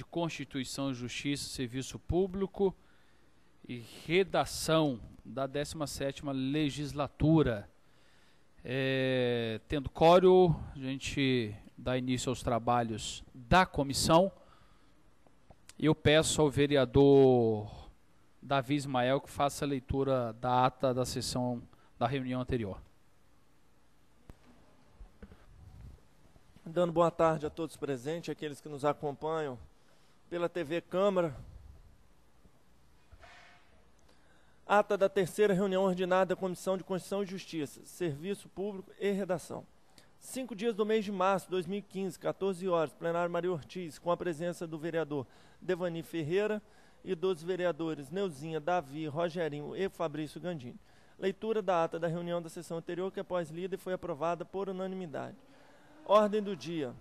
de Constituição, Justiça e Serviço Público e redação da 17ª legislatura. Tendo quórum, a gente dá início aos trabalhos da comissão. Eu peço ao vereador Davi Ismael que faça a leitura da ata da sessão da reunião anterior. Dando boa tarde a todos presentes, aqueles que nos acompanham pela TV Câmara. Ata da terceira reunião ordinária da Comissão de Constituição e Justiça, Serviço Público e Redação. 5 dias do mês de março de 2015, 14 horas, plenário Maria Ortiz, com a presença do vereador Devani Ferreira e dos vereadores Neuzinha, Davi, Rogerinho e Fabrício Gandini. Leitura da ata da reunião da sessão anterior, que após lida foi aprovada por unanimidade. Ordem do dia.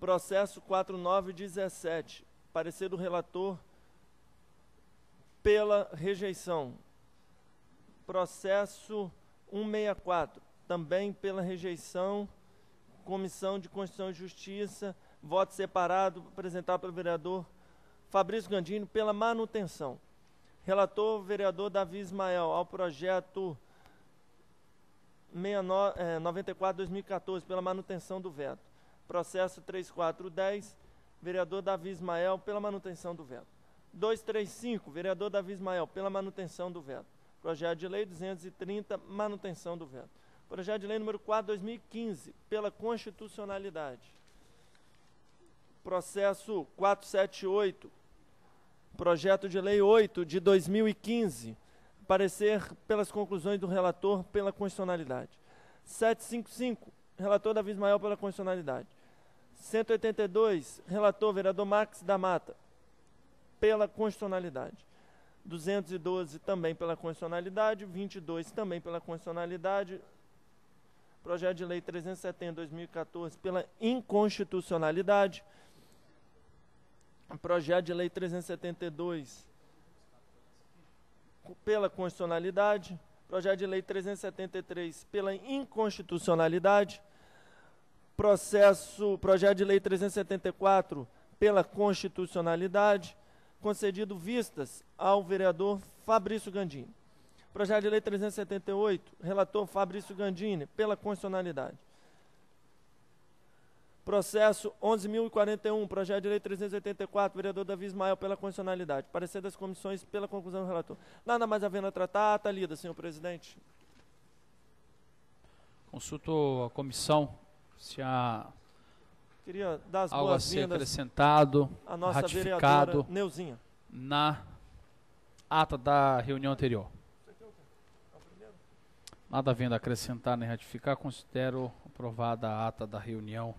Processo 4917. Parecer do relator pela rejeição. Processo 164. Também pela rejeição. Comissão de Constituição e Justiça. Voto separado apresentado pelo vereador Fabrício Gandini pela manutenção. Relator vereador Davi Ismael ao projeto 94/2014 pela manutenção do veto. Processo 3410, vereador Davi Ismael pela manutenção do veto. 235, vereador Davi Ismael pela manutenção do veto. Projeto de lei 230, manutenção do veto. Projeto de lei número 4/2015 pela constitucionalidade. Processo 478, projeto de lei 8 de 2015. Parecer pelas conclusões do relator pela constitucionalidade. 755, relator Davi Ismael pela constitucionalidade. 182, relator vereador Marques da Mata pela constitucionalidade. 212 também pela constitucionalidade. 22 também pela constitucionalidade. Projeto de lei 370/2014 pela inconstitucionalidade. Projeto de lei 372 pela constitucionalidade, projeto de lei 373 pela inconstitucionalidade, projeto de lei 374 pela constitucionalidade, concedido vistas ao vereador Fabrício Gandini. Projeto de lei 378, relator Fabrício Gandini, pela constitucionalidade. Processo 11.041, projeto de lei 384, vereador Davi Ismael, pela constitucionalidade. Parecer das comissões pela conclusão do relator. Nada mais havendo a tratar, ata lida, senhor presidente. Consulto a comissão se há Queria dar as algo a ser boas-vindas acrescentado, à nossa ratificado vereadora Neuzinha. na ata da reunião anterior. Nada havendo a acrescentar nem ratificar, considero aprovada a ata da reunião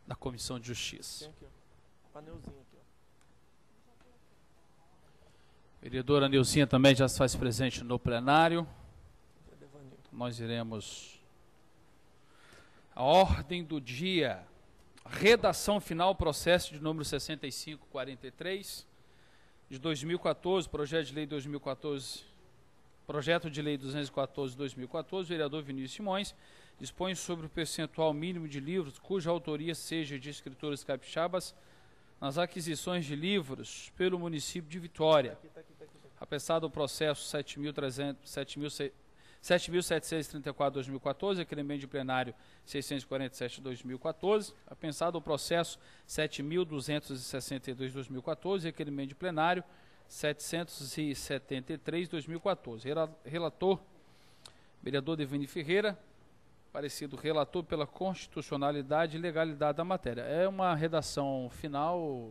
da Comissão de Justiça. Tem aqui, ó. A Neuzinha aqui, ó. Vereadora Neuzinha também já se faz presente no plenário. Nós iremos a ordem do dia. Redação final, processo de número 6543 de 2014, projeto de lei 2014, projeto de lei 214/2014, vereador Vinícius Simões, dispõe sobre o percentual mínimo de livros cuja autoria seja de escritores capixabas nas aquisições de livros pelo município de Vitória. Apressado o processo 7.734/2014, requerimento de plenário 647/2014. Apensado o processo 7.262/2014, requerimento de plenário 773/2014. Relator, vereador Devani Ferreira. Parecido relator pela constitucionalidade e legalidade da matéria. É uma redação final,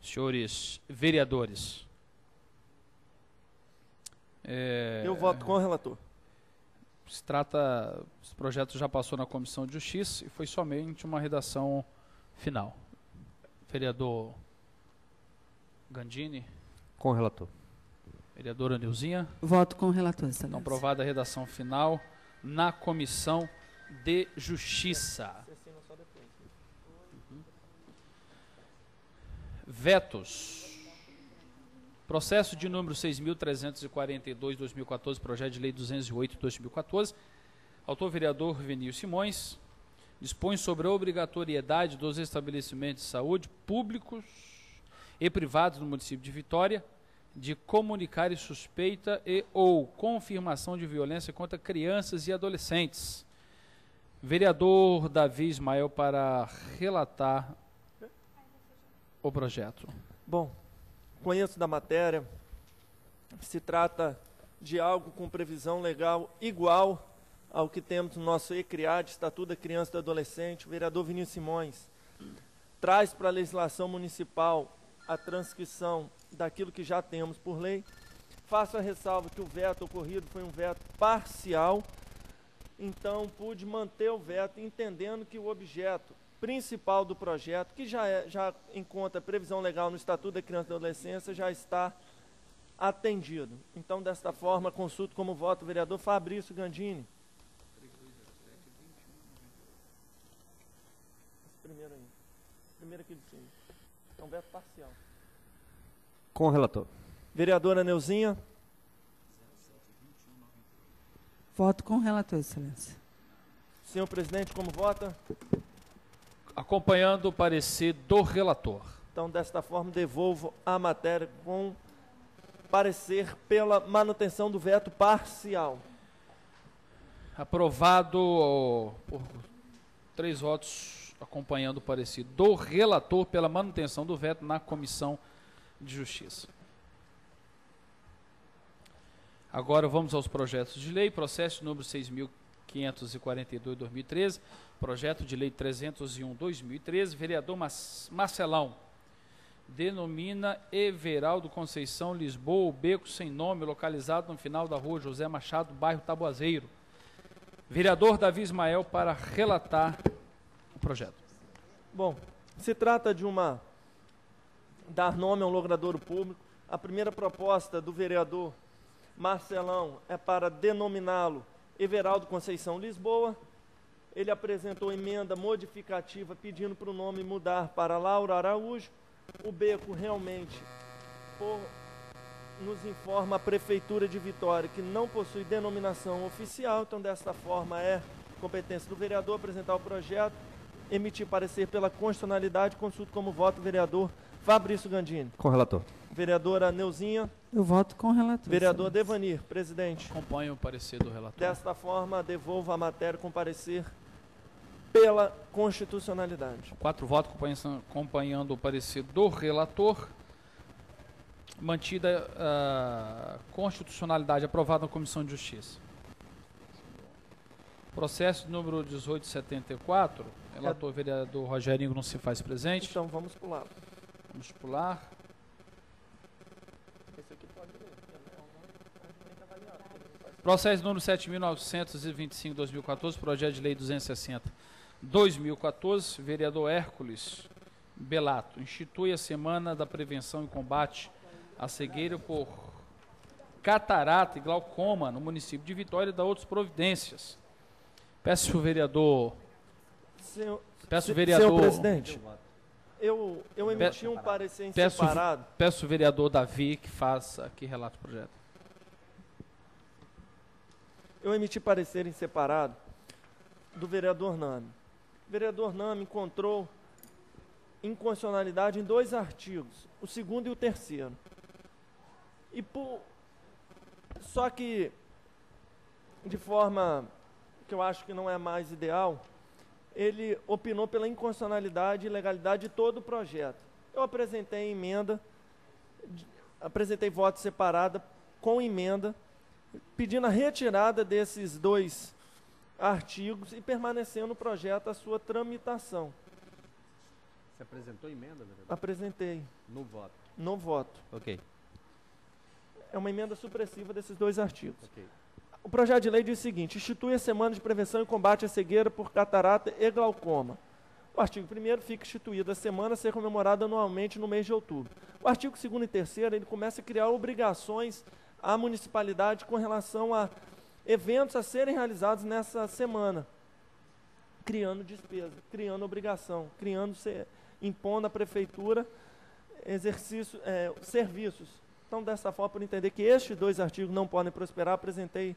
senhores vereadores. Eu voto com o relator. Se trata, esse projeto já passou na Comissão de Justiça e foi somente uma redação final. Vereador Gandini. Com o relator. Vereadora Neuzinha. Voto com o relator, excelência. Então, aprovada a redação final na Comissão de Justiça. Vetos. Processo de número 6.342/2014, projeto de lei 208/2014. Autor vereador Vinícius Simões. dispõe sobre a obrigatoriedade dos estabelecimentos de saúde públicos e privados no município de Vitória de comunicar suspeita e ou confirmação de violência contra crianças e adolescentes. Vereador Davi Ismael para relatar o projeto. Bom, conheço da matéria, se trata de algo com previsão legal igual ao que temos no nosso ECRIAD, Estatuto da Criança e do Adolescente. O vereador Vinícius Simões traz para a legislação municipal a transcrição daquilo que já temos por lei. Faço a ressalva que o veto ocorrido foi um veto parcial, então pude manter o veto entendendo que o objeto principal do projeto, que já encontra previsão legal no Estatuto da Criança e da Adolescência, já está atendido. Então, desta forma, consulto como voto o vereador Fabrício Gandini. Primeiro aqui de cima. É um veto parcial. Com o relator. Vereadora Neuzinha. Voto com o relator, excelência. Senhor presidente, como vota? Acompanhando o parecer do relator. Então, desta forma, devolvo a matéria com parecer pela manutenção do veto parcial. Aprovado por 3 votos, acompanhando o parecer do relator pela manutenção do veto na Comissão de Justiça. Agora vamos aos projetos de lei. Processo número 6.542/2013, projeto de lei 301/2013, vereador Marcelão. Denomina Everaldo Conceição Lisboa, o beco sem nome, localizado no final da rua José Machado, bairro Taboazeiro. Vereador Davi Ismael para relatar o projeto. Bom, se trata de dar nome a um logradouro público. A primeira proposta do vereador Marcelão é para denominá-lo Everaldo Conceição Lisboa. Ele apresentou emenda modificativa pedindo para o nome mudar para Laura Araújo. O beco realmente nos informa a Prefeitura de Vitória que não possui denominação oficial, então desta forma é competência do vereador apresentar o projeto, emitir parecer pela constitucionalidade. Consulto como voto o vereador Fabrício Gandini. Com o relator. Vereadora Neuzinha. Eu voto com o relator. Vereador excelência. Devanir, presidente. Acompanho o parecer do relator. Desta forma, devolvo a matéria com parecer pela constitucionalidade. 4 votos acompanhando o parecer do relator. Mantida a constitucionalidade aprovada na Comissão de Justiça. Processo número 1874, relator vereador Rogerinho não se faz presente. Então vamos pular. Vamos pular. Esse aqui pode ler. Processo número 7.925/2014, projeto de lei 260/2014, vereador Hércules Belato, institui a Semana da Prevenção e Combate à Cegueira por Catarata e Glaucoma no município de Vitória e da outras providências. Peço o vereador... Senhor presidente, eu emiti um parecer em separado. Peço o vereador Davi que relate o projeto. Eu emiti parecer em separado do vereador Nami. O vereador Nami encontrou inconstitucionalidade em 2 artigos, o 2º e o 3º. Só que, de forma que eu acho que não é mais ideal, ele opinou pela inconstitucionalidade e ilegalidade de todo o projeto. Eu apresentei emenda, apresentei voto separado com emenda, pedindo a retirada desses 2 artigos e permanecendo no projeto a sua tramitação. Você apresentou emenda, vereador? Apresentei. No voto. No voto. Ok. É uma emenda supressiva desses 2 artigos. Ok. O projeto de lei diz o seguinte: institui a Semana de Prevenção e Combate à Cegueira por Catarata e Glaucoma. O artigo 1º fica instituída a semana a ser comemorada anualmente no mês de outubro. O artigo 2º e 3º, ele começa a criar obrigações à municipalidade com relação a eventos a serem realizados nessa semana, criando despesa, criando obrigação, impondo à prefeitura serviços. Então, dessa forma, por entender que estes 2 artigos não podem prosperar, apresentei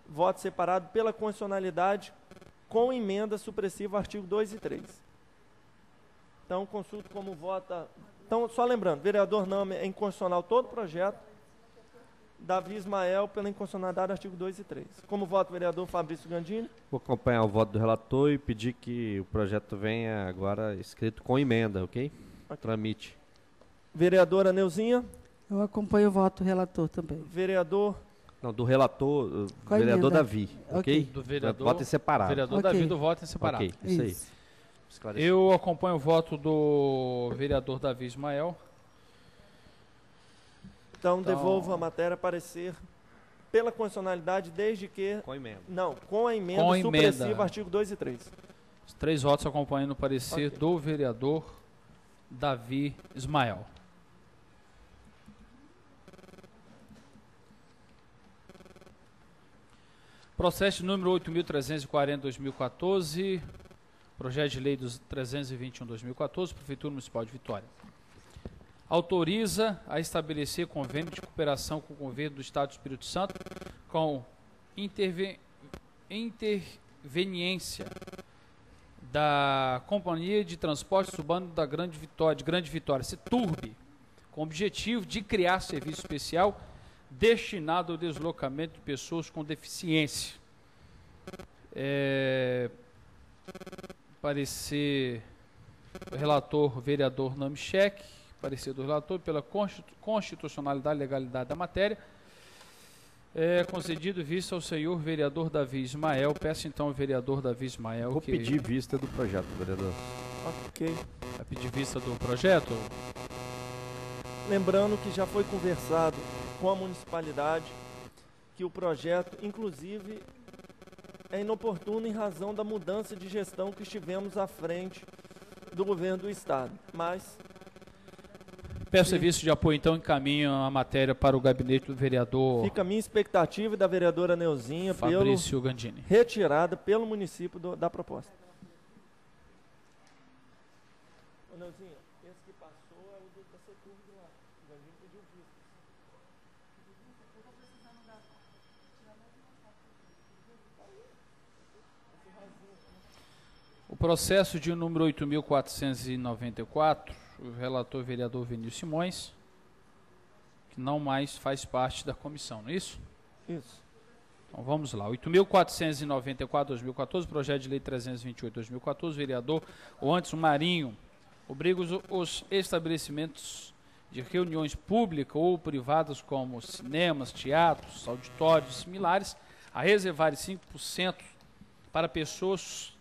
voto separado pela constitucionalidade com emenda supressiva ao artigo 2 e 3. Então, consulto como vota. Então, só lembrando, vereador Name é inconstitucional todo o projeto. Davi Ismael pela inconstitucionalidade do artigo 2 e 3. Como vota o vereador Fabrício Gandini? Vou acompanhar o voto do relator e pedir que o projeto venha agora escrito com emenda, ok? Tramite. Vereadora Neuzinha? Eu acompanho o voto do relator também. Vereador? Não, do relator, Com a vereador emenda. Davi, ok? Ok. Do vereador, Voto em separado. vereador Ok. Davi do voto em separado. Ok, isso aí. Isso. Esclarecer. Eu acompanho o voto do vereador Davi Ismael. Então, devolvo a matéria a parecer pela constitucionalidade, desde que... Com emenda. Não, com a emenda Com a emenda. supressiva, artigo 2 e 3. Os 3 votos acompanhando o parecer Ok. do vereador Davi Ismael. Processo número 8.340/2014, projeto de lei dos 321/2014, Prefeitura Municipal de Vitória. Autoriza a estabelecer convênio de cooperação com o governo do Estado do Espírito Santo com interveniência da Companhia de Transportes Urbanos da Grande Vitória, Seturb, com o objetivo de criar serviço especial destinado ao deslocamento de pessoas com deficiência. Parecer do relator vereador Namchek, parecer do relator pela constitucionalidade e legalidade da matéria. Concedido vista ao senhor vereador Davi Ismael. Peço então ao vereador Davi Ismael Vou que pedir vista do projeto, vereador. Ok. vai pedir vista do projeto. Lembrando que já foi conversado com a municipalidade que o projeto, inclusive, é inoportuno em razão da mudança de gestão que estivemos à frente do governo do Estado. Mas, Peço serviço de apoio, então, encaminho a matéria para o gabinete do vereador fica a minha expectativa e da vereadora Neuzinha Fabrício Gandini. retirada pelo município da proposta. Ô, Neuzinha, esse que passou é o da Seturb lá. O Gandini pediu vista. O processo de número 8.494, o relator vereador Vinícius Simões, que não mais faz parte da comissão, não é isso? Isso. Então vamos lá. 8.494/2014, projeto de lei 328/2014, vereador Anderson Marinho, obriga os estabelecimentos de reuniões públicas ou privadas como cinemas, teatros, auditórios similares a reservar 5% para pessoas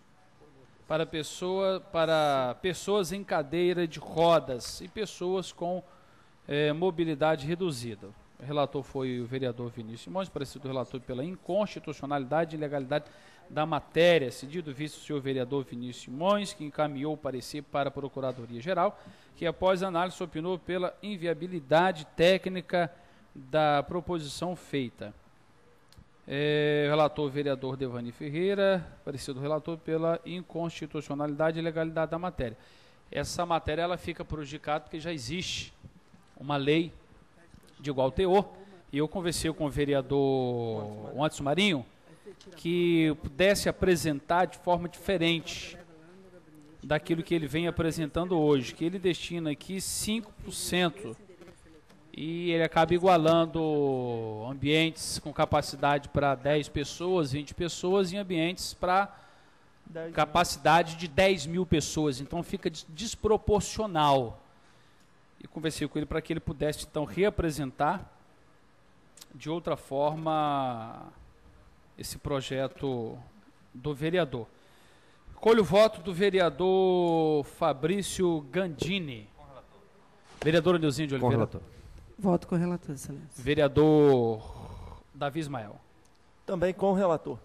em cadeira de rodas e pessoas com mobilidade reduzida. O relator foi o vereador Vinícius Simões, parecido do relator pela inconstitucionalidade e ilegalidade da matéria, cedido visto o senhor vereador Vinícius Simões, que encaminhou o parecer para a Procuradoria-Geral, que após análise opinou pela inviabilidade técnica da proposição feita. Relator vereador Devani Ferreira, parecido do relator pela inconstitucionalidade e legalidade da matéria. Essa matéria ela fica prejudicada porque já existe uma lei de igual teor, e eu conversei com o vereador Anderson Marinho que pudesse apresentar de forma diferente daquilo que ele vem apresentando hoje, que ele destina aqui 5%, e ele acaba igualando ambientes com capacidade para 10 pessoas, 20 pessoas, em ambientes para capacidade de 10 mil pessoas. Então fica desproporcional. E conversei com ele para que ele pudesse, então, reapresentar de outra forma esse projeto do vereador. Colho o voto do vereador Fabrício Gandini. Vereador Neuzinha de Oliveira. Com relator. Voto com o relator, excelência. Vereador Davi Ismael. Também com o relator.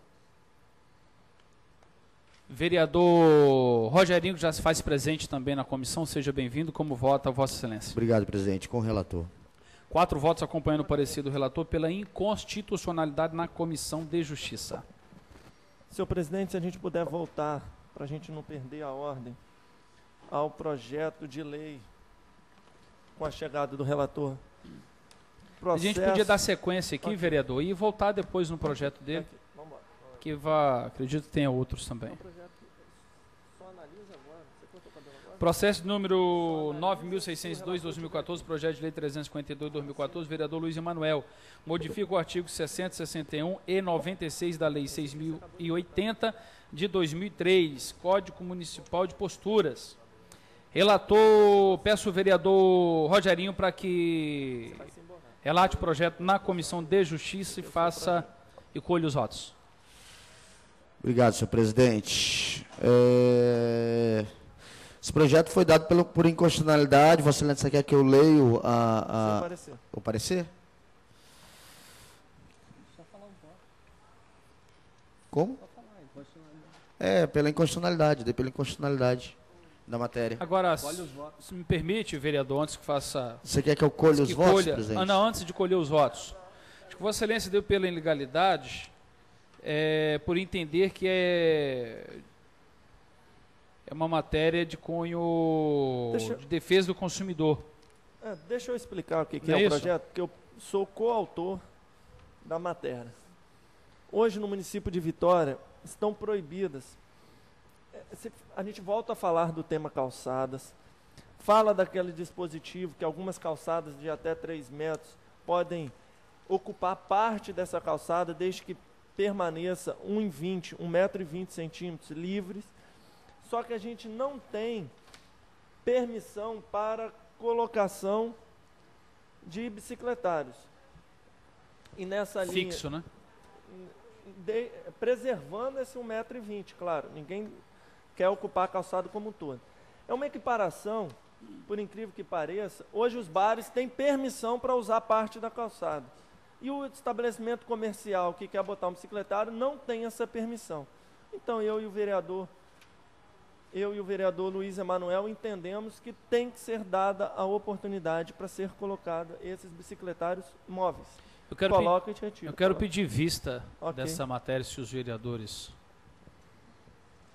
Vereador Rogerinho, que já se faz presente também na comissão, seja bem-vindo. Como vota, Vossa Excelência? Obrigado, presidente. Com o relator. 4 votos acompanhando o parecer do relator pela inconstitucionalidade na Comissão de Justiça. Senhor presidente, se a gente puder voltar, para a gente não perder a ordem, ao projeto de lei com a chegada do relator. A gente podia dar sequência aqui, vereador, e voltar depois no projeto dele. Vamos embora. que acredito que tenha outros também. Processo número 9.602/2014, projeto de lei 352/2014, vereador Luiz Emanuel. Modifica o artigo 60, 61 e 96 da lei 6.080 de 2003, Código Municipal de Posturas. Relator, peço o vereador Rogerinho para que relate o projeto na Comissão de Justiça e colha os votos. Obrigado, senhor presidente. Esse projeto foi dado por inconstitucionalidade. Vossa Excelência quer que eu leio o parecer? Como? Pela inconstitucionalidade, dei pela inconstitucionalidade da matéria. Agora, se me permite, vereador, antes que faça... Você quer que eu colhe os votos, presidente? Não, antes de colher os votos. Acho que Vossa Excelência deu pela ilegalidade, por entender que é uma matéria de cunho de defesa do consumidor. Deixa eu explicar o que é o projeto, porque eu sou coautor da matéria. Hoje, no município de Vitória, estão proibidas. A gente volta a falar do tema calçadas, fala daquele dispositivo que algumas calçadas de até 3 metros podem ocupar parte dessa calçada, desde que permaneça 1,20 m livres. Só que a gente não tem permissão para colocação de bicicletários. E nessa linha... Fixo, né? Preservando esse 1,20 m, claro. Ninguém quer ocupar a calçada como um todo. É uma equiparação, por incrível que pareça. Hoje os bares têm permissão para usar parte da calçada. E o estabelecimento comercial que quer botar um bicicletário não tem essa permissão. Então eu e o vereador Luiz Emanuel entendemos que tem que ser dada a oportunidade para ser colocado esses bicicletários móveis. Eu quero pedir vista dessa matéria, se os vereadores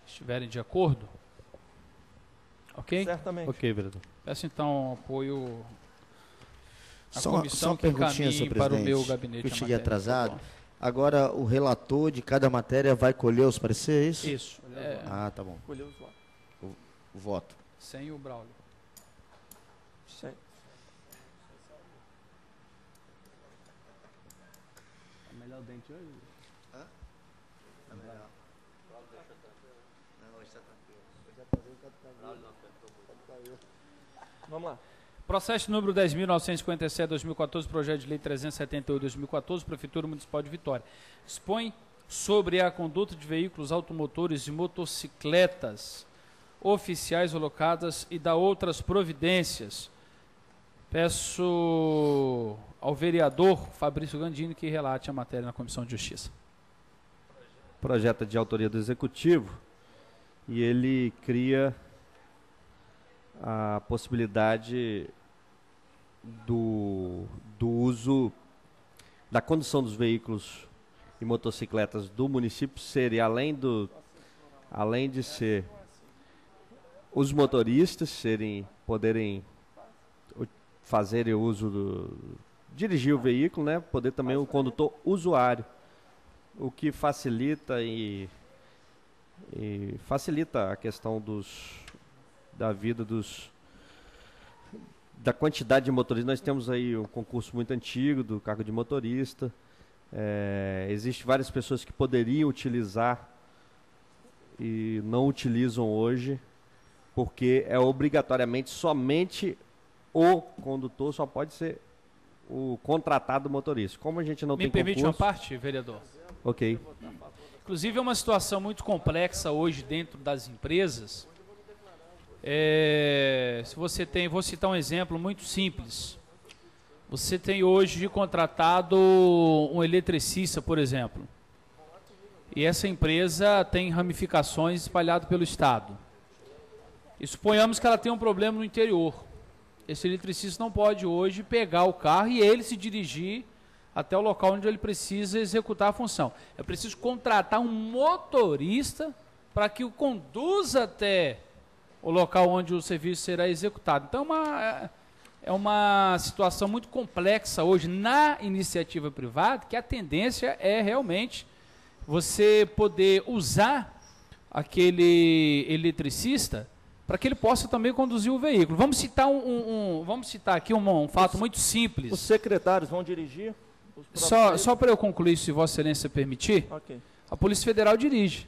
estiverem de acordo. Ok? Certamente. Ok, vereador. Peço então apoio à Só comissão uma que perguntinha, senhor encaminhe para o presidente, meu gabinete. que eu cheguei atrasado. Agora, o relator de cada matéria vai colher os pareceres, é isso? Isso. Tá bom. Colher os votos. O voto. Sem o Braulio. Sem. Melhor o dente hoje? É melhor. Não, hoje está tranquilo. Vamos lá. Processo número 10.957/2014, projeto de lei 378/2014, Prefeitura Municipal de Vitória. Expõe sobre a conduta de veículos automotores e motocicletas oficiais alocadas e dá outras providências. Peço ao vereador Fabrício Gandini que relate a matéria na Comissão de Justiça. Projeto de autoria do Executivo e ele cria a possibilidade do uso da condução dos veículos e motocicletas do município serem, além de ser os motoristas poderem fazer uso dirigir o veículo, né? Poder também o condutor usuário, o que facilita e facilita a questão da vida da quantidade de motoristas. Nós temos aí um concurso muito antigo do cargo de motorista. Existem várias pessoas que poderiam utilizar e não utilizam hoje, porque é obrigatoriamente somente o condutor, só pode ser o contratado motorista. Como a gente não tem concurso... Me permite uma parte, vereador? Ok. Inclusive é uma situação muito complexa hoje dentro das empresas. Vou citar um exemplo muito simples. Você tem hoje contratado um eletricista, por exemplo. E essa empresa tem ramificações espalhadas pelo estado. E suponhamos que ela tem um problema no interior. Esse eletricista não pode hoje pegar o carro e ele se dirigir até o local onde ele precisa executar a função. É preciso contratar um motorista para que o conduza até o local onde o serviço será executado. Então é uma situação muito complexa hoje na iniciativa privada, que a tendência é realmente você poder usar aquele eletricista para que ele possa também conduzir o veículo. Vamos citar vamos citar aqui um fato muito simples. Os secretários vão dirigir? Só para eu concluir, se Vossa Excelência permitir, Ok. a Polícia Federal dirige.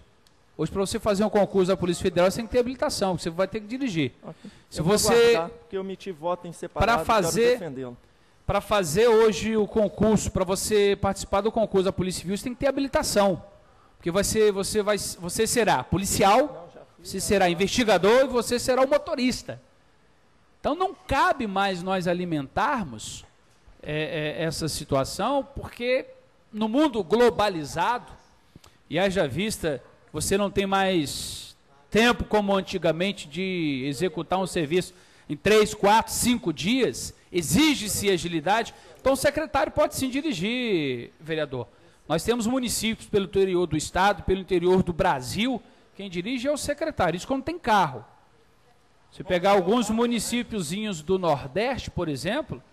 Hoje, para você fazer um concurso da Polícia Federal, você tem que ter habilitação, você vai ter que dirigir. Ok. Se Eu vou você guardar, porque eu emiti voto em separado, quero defendê-lo. para fazer hoje o concurso, para você participar do concurso da Polícia Civil, você tem que ter habilitação. Porque você será policial, você será investigador e você será o motorista. Então não cabe mais nós alimentarmos essa situação, porque no mundo globalizado, e haja vista, você não tem mais tempo como antigamente de executar um serviço em 3, 4, 5 dias, exige-se agilidade. Então o secretário pode sim dirigir, vereador. Nós temos municípios pelo interior do estado, pelo interior do Brasil, quem dirige é o secretário, isso quando tem carro. Se pegar alguns municípiozinhos do Nordeste, por exemplo,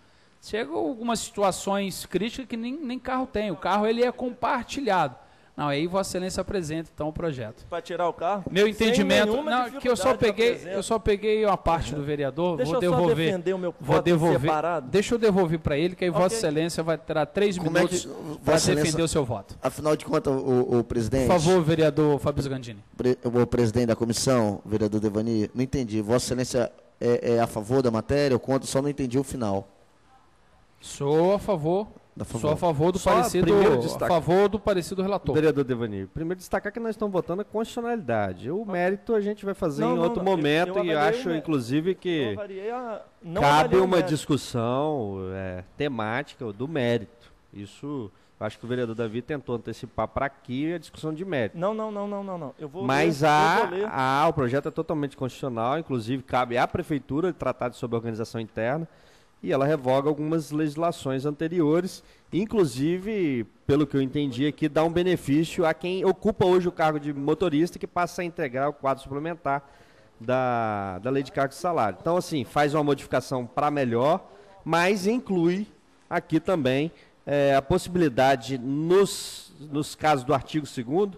chegam algumas situações críticas que nem carro tem, o carro ele é compartilhado. Não, aí Vossa Excelência apresenta então o projeto. Para tirar o carro? Meu entendimento, não, que eu só peguei uma parte do vereador, Deixa vou eu só devolver. defender o meu Vou voto devolver. separado. Deixa eu devolver para ele, que aí Vossa Excelência vai terá 3 minutos para defender o seu voto. Afinal de contas, o presidente... Por favor, vereador Fabrício Gandini. O presidente da comissão, vereador Devani, não entendi. Vossa Excelência é a favor da matéria ou contra? Só não entendi o final. Sou a favor. Sou a favor do parecer do relator. Vereador Devani, primeiro destacar que nós estamos votando a constitucionalidade. O mérito a gente vai fazer em outro momento e acho, inclusive, que cabe uma discussão temática do mérito. Isso, acho que o vereador Davi tentou antecipar para aqui a discussão de mérito. Não. Eu vou Mas o projeto é totalmente constitucional, inclusive cabe à prefeitura tratar sobre a organização interna. E ela revoga algumas legislações anteriores, inclusive, pelo que eu entendi aqui, dá um benefício a quem ocupa hoje o cargo de motorista, que passa a integrar o quadro suplementar da lei de cargos e salário. Então, assim, faz uma modificação para melhor, mas inclui aqui também a possibilidade, nos casos do artigo 2º,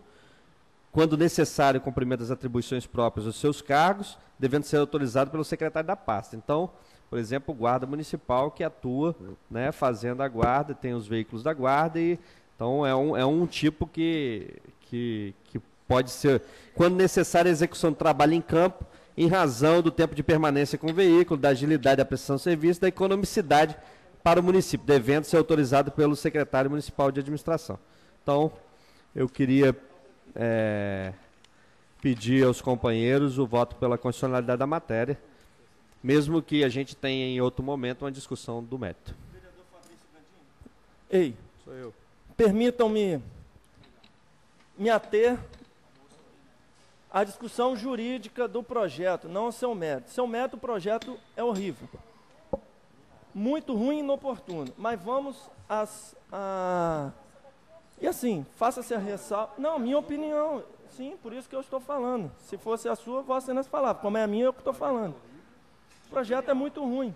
quando necessário o cumprimento das atribuições próprias dos seus cargos, devendo ser autorizado pelo secretário da pasta. Então, por exemplo, o guarda municipal que atua, né, fazendo a guarda, tem os veículos da guarda, e então é um tipo que pode ser, quando necessária, a execução do trabalho em campo, em razão do tempo de permanência com o veículo, da agilidade da prestação de serviço, da economicidade para o município, devendo ser autorizado pelo secretário municipal de administração. Então, eu queria pedir aos companheiros o voto pela constitucionalidade da matéria, mesmo que a gente tenha em outro momento uma discussão do mérito. Ei, sou eu. Permitam-me me ater à discussão jurídica do projeto, não ao seu mérito. Seu mérito, o projeto é horrível. Muito ruim e inoportuno. Mas vamos E assim, faça-se a ressalva... Não, minha opinião, sim, por isso que eu estou falando. Se fosse a sua, Vossa Excelência falava. Como é a minha, eu que estou falando. O projeto é muito ruim.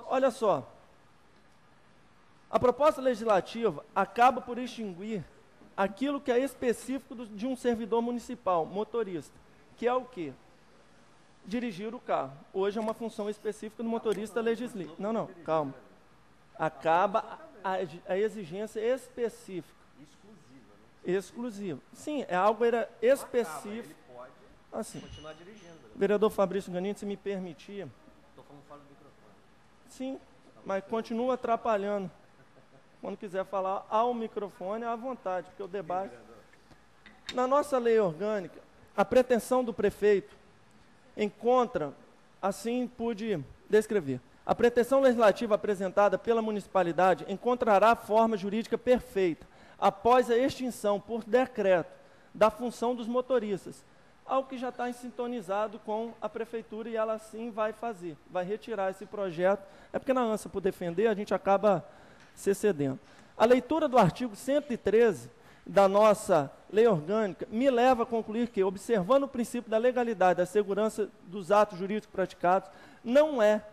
Olha só. A proposta legislativa acaba por extinguir aquilo que é específico de um servidor municipal, motorista, que é o quê? Dirigir o carro. Hoje é uma função específica do motorista legislativo. Não, calma. Acaba a exigência específica. Exclusiva. Sim, é algo específico. Assim, vereador Fabrício Gandini, se me permitir. Estou falando fora do microfone. Sim, mas continua atrapalhando. Quando quiser falar ao microfone, à vontade, porque o debate... Na nossa lei orgânica, a pretensão do prefeito encontra, assim pude descrever, a pretensão legislativa apresentada pela municipalidade encontrará a forma jurídica perfeita após a extinção por decreto da função dos motoristas, algo que já está sintonizado com a prefeitura e ela sim vai fazer, vai retirar esse projeto. É porque na ânsia por defender a gente acaba se cedendo. A leitura do artigo 113 da nossa lei orgânica me leva a concluir que, observando o princípio da legalidade, da segurança dos atos jurídicos praticados, não é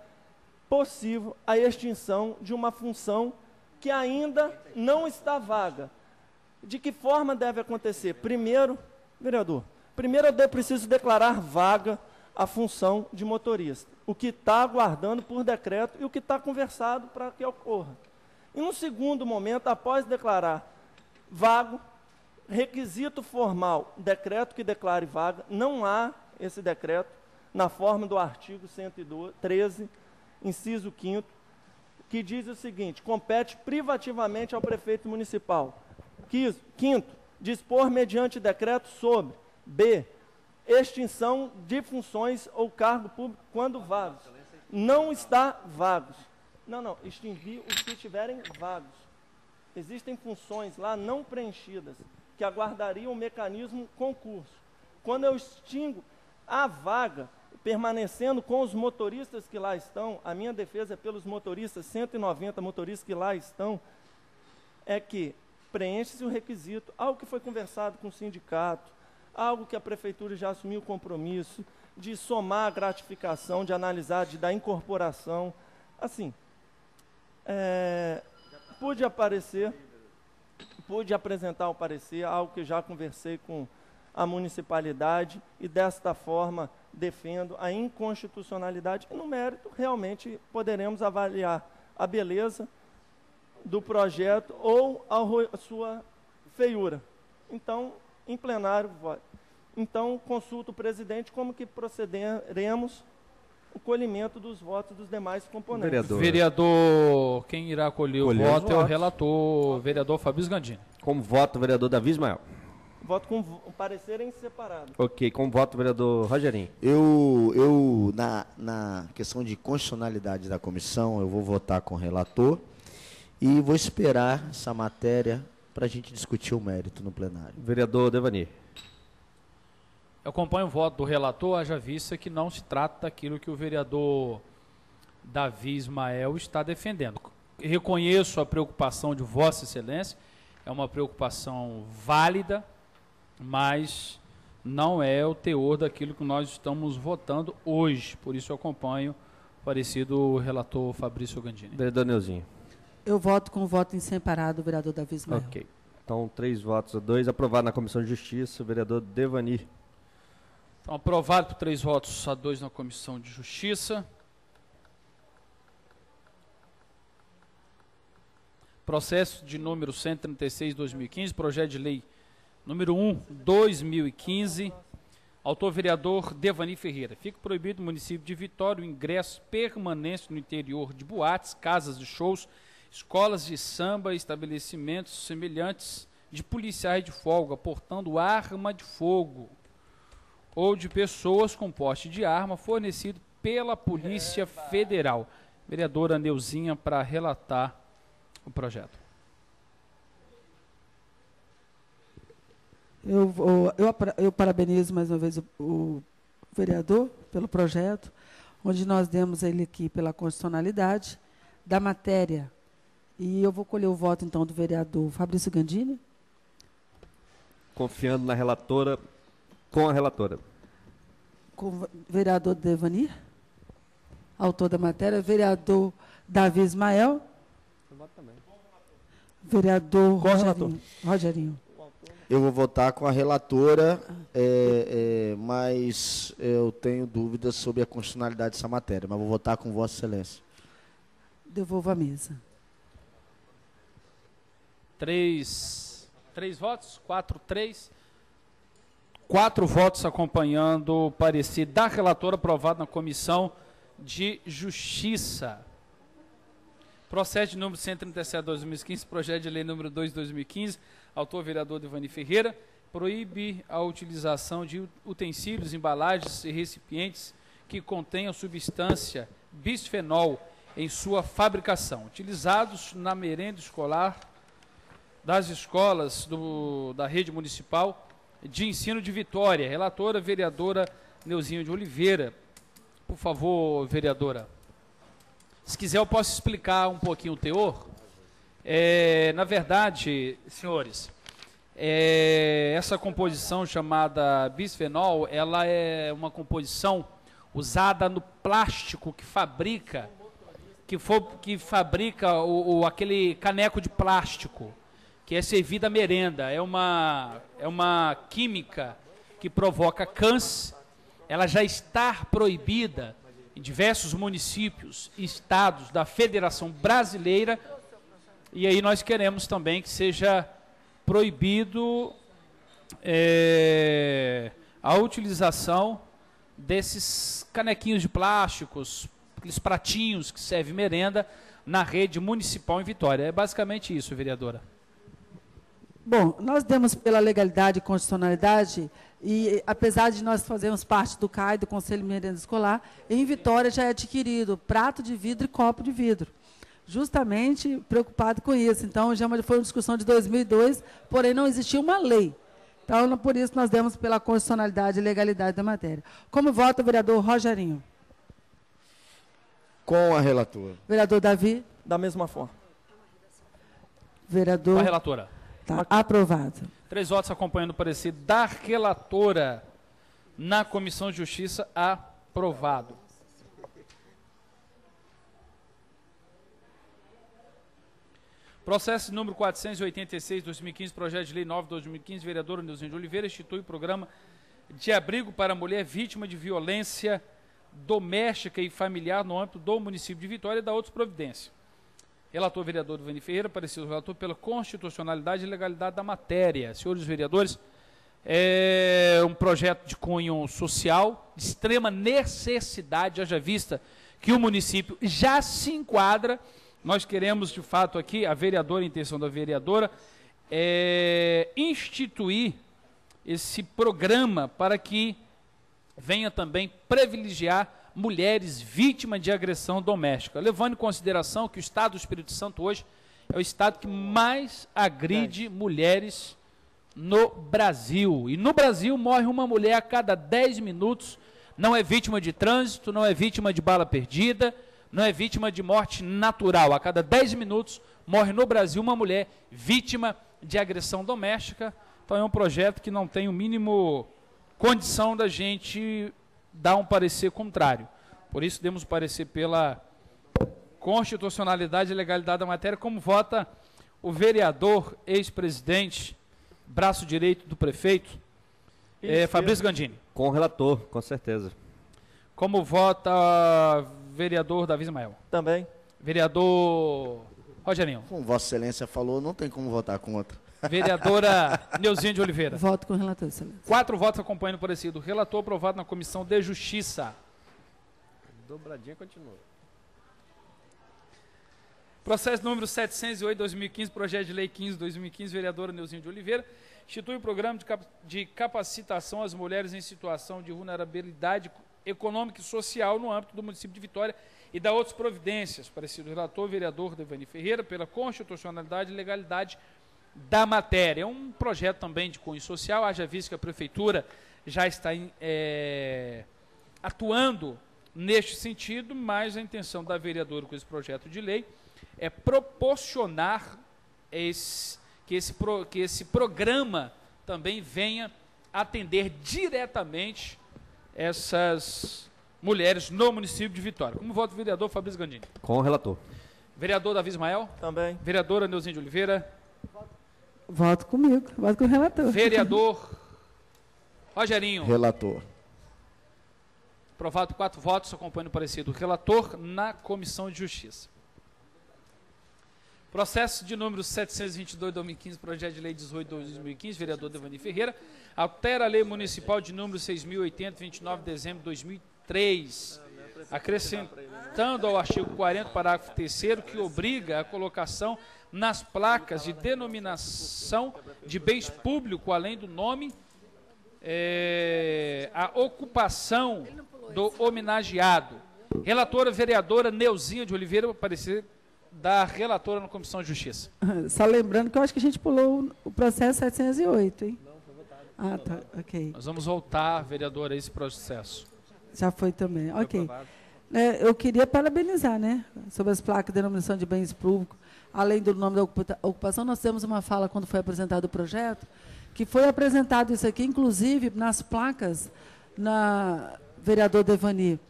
possível a extinção de uma função que ainda não está vaga. De que forma deve acontecer? Primeiro, vereador, primeiro eu preciso declarar vaga a função de motorista, o que está aguardando por decreto e o que está conversado para que ocorra. E no segundo momento, após declarar vago, requisito formal, decreto que declare vaga, não há esse decreto na forma do artigo 113, inciso 5º, que diz o seguinte: compete privativamente ao prefeito municipal. Quinto, dispor mediante decreto sobre B, extinção de funções ou cargo público quando vagos. Não está vagos. Não, extinguir os que estiverem vagos. Existem funções lá não preenchidas, que aguardariam o mecanismo concurso. Quando eu extingo a vaga, permanecendo com os motoristas que lá estão, a minha defesa é pelos motoristas, 190 motoristas que lá estão, é que preenche-se o requisito, algo que foi conversado com o sindicato, algo que a prefeitura já assumiu o compromisso de somar a gratificação, de analisar, de dar incorporação. Assim, pude apresentar o parecer, algo que já conversei com a municipalidade e desta forma defendo a inconstitucionalidade e no mérito realmente poderemos avaliar a beleza do projeto ou a sua feiura. Então, em plenário, voto. Então, consulto o presidente como que procederemos o colhimento dos votos dos demais componentes. Vereador, quem irá colher o voto é o relator, vereador Fabrício Gandini. Como voto, vereador Davi Ismael. Voto com o parecer em separado. Ok, como voto, vereador Rogerinho. Eu na questão de constitucionalidade da comissão, eu vou votar com o relator e vou esperar essa matéria para a gente discutir o mérito no plenário. Vereador Devani. Eu acompanho o voto do relator, haja vista que não se trata daquilo que o vereador Davi Ismael está defendendo. Reconheço a preocupação de Vossa Excelência, é uma preocupação válida, mas não é o teor daquilo que nós estamos votando hoje. Por isso eu acompanho o parecer do relator Fabrício Gandini. Vereador Neuzinho. Eu voto com o voto em separado, o vereador Davi Ismael. Ok. Então, 3 votos a 2. Aprovado na Comissão de Justiça, o vereador Devani. Então, aprovado por 3 votos a 2 na Comissão de Justiça. Processo de número 136/2015, projeto de lei número 1/2015. Autor vereador Devani Ferreira. Fica proibido no município de Vitória o ingresso permanente no interior de boates, casas de shows, escolas de samba e estabelecimentos semelhantes de policiais de folga portando arma de fogo ou de pessoas com porte de arma fornecido pela Polícia Federal. Vereadora Neuzinha para relatar o projeto. Eu parabenizo mais uma vez o vereador pelo projeto, onde nós demos ele aqui pela constitucionalidade da matéria. E eu vou colher o voto, então, do vereador Fabrício Gandini. Confiando na relatora, com a relatora. Com o vereador Devani, autor da matéria, vereador Davi Ismael. Eu voto também. Vereador Rogerinho. Eu vou votar com a relatora, mas eu tenho dúvidas sobre a constitucionalidade dessa matéria, mas vou votar com Vossa Excelência. Devolvo a mesa. 3 votos? 3. 4 votos acompanhando o parecer da relatora aprovado na Comissão de Justiça. Processo de número 137/2015, projeto de lei número 2/2015, autor vereador Devani Ferreira, proíbe a utilização de utensílios, embalagens e recipientes que contenham substância bisfenol em sua fabricação, utilizados na merenda escolar das escolas da rede municipal de ensino de Vitória. Relatora, vereadora Neuzinha de Oliveira. Por favor, vereadora. Se quiser, eu posso explicar um pouquinho o teor. Na verdade, senhores, essa composição chamada bisfenol, ela é uma composição usada no plástico que fabrica aquele caneco de plástico que é servida a merenda. É uma química que provoca câncer. Ela já está proibida em diversos municípios e estados da Federação Brasileira, e aí nós queremos também que seja proibido a utilização desses canequinhos de plásticos, aqueles pratinhos que servem merenda na rede municipal em Vitória. É basicamente isso, vereadora. Bom, nós demos pela legalidade e constitucionalidade, e apesar de nós fazermos parte do CAI, do Conselho de Merenda Escolar, em Vitória já é adquirido prato de vidro e copo de vidro, justamente preocupado com isso. Então, já foi uma discussão de 2002, porém não existia uma lei. Então, por isso, nós demos pela constitucionalidade e legalidade da matéria. Como vota o vereador Rogerinho? Com a relatora. Vereador Davi? Da mesma forma. Vereador... Com a relatora. Tá aprovado. 3 votos acompanhando o parecer da relatora na Comissão de Justiça. Aprovado. Processo número 486/2015, projeto de lei 9/2015, vereador Nilzinho de Oliveira, institui o programa de abrigo para mulher vítima de violência doméstica e familiar no âmbito do município de Vitória e da outras providências. Relator vereador Devani Ferreira, parecido relator pela constitucionalidade e legalidade da matéria. Senhores vereadores, é um projeto de cunho social, de extrema necessidade, haja vista que o município já se enquadra. Nós queremos, de fato, aqui, a intenção da vereadora, instituir esse programa para que venha também privilegiar mulheres vítimas de agressão doméstica, levando em consideração que o estado do Espírito Santo hoje é o estado que mais agride mulheres no Brasil. E no Brasil morre uma mulher a cada 10 minutos, não é vítima de trânsito, não é vítima de bala perdida, não é vítima de morte natural. A cada 10 minutos morre no Brasil uma mulher vítima de agressão doméstica. Então é um projeto que não tem o mínimo condição da gente dar um parecer contrário. Por isso, demos parecer pela constitucionalidade e legalidade da matéria. Como vota o vereador, ex-presidente, braço direito do prefeito, Fabrício Gandini? Com o relator, com certeza. Como vota vereador Davi Ismael? Também. Vereador Rogerinho? Como Vossa Excelência falou, não tem como votar contra. Vereadora Neuzinha de Oliveira? Voto com o relator, excelência. 4 votos acompanhando o parecido. Relator aprovado na Comissão de Justiça. Dobradinha continua. Processo número 708/2015, projeto de lei 15/2015, vereadora Neuzinha de Oliveira, institui o programa de capacitação às mulheres em situação de vulnerabilidade econômica e social no âmbito do município de Vitória e da outras providências. Parecido relator, vereador Devani Ferreira, pela constitucionalidade e legalidade da matéria. É um projeto também de cunho social, haja visto que a prefeitura já está atuando neste sentido, mas a intenção da vereadora com esse projeto de lei é proporcionar que esse programa também venha atender diretamente essas mulheres no município de Vitória. Como vota o vereador Fabrício Gandini? Com o relator. Vereador Davi Ismael? Também. Vereadora Neuzinha de Oliveira? Voto comigo, voto com o relator. Vereador Rogerinho? Relator. Aprovado 4 votos, acompanhando o parecer do relator na Comissão de Justiça. Processo de número 722/2015, projeto de lei 18/2015, vereador Devani Ferreira, altera a lei municipal de número 6.080, 29 de dezembro de 2003, acrescentando ao artigo 40, parágrafo 3º, que obriga a colocação nas placas de denominação de bens públicos, além do nome, a ocupação do homenageado. Relatora, vereadora Neuzinha de Oliveira, parecer da relatora na Comissão de Justiça. Só lembrando que eu acho que a gente pulou o processo 708, hein? Não, foi votado. Ah, tá, ok. Nós vamos voltar, vereadora, a esse processo. Já foi também, Foi ok. aprovado. Eu queria parabenizar, né, sobre as placas de denominação de bens públicos, além do nome da ocupação, nós temos uma fala quando foi apresentado o projeto, que foi apresentado isso aqui, inclusive nas placas, vereador Devani,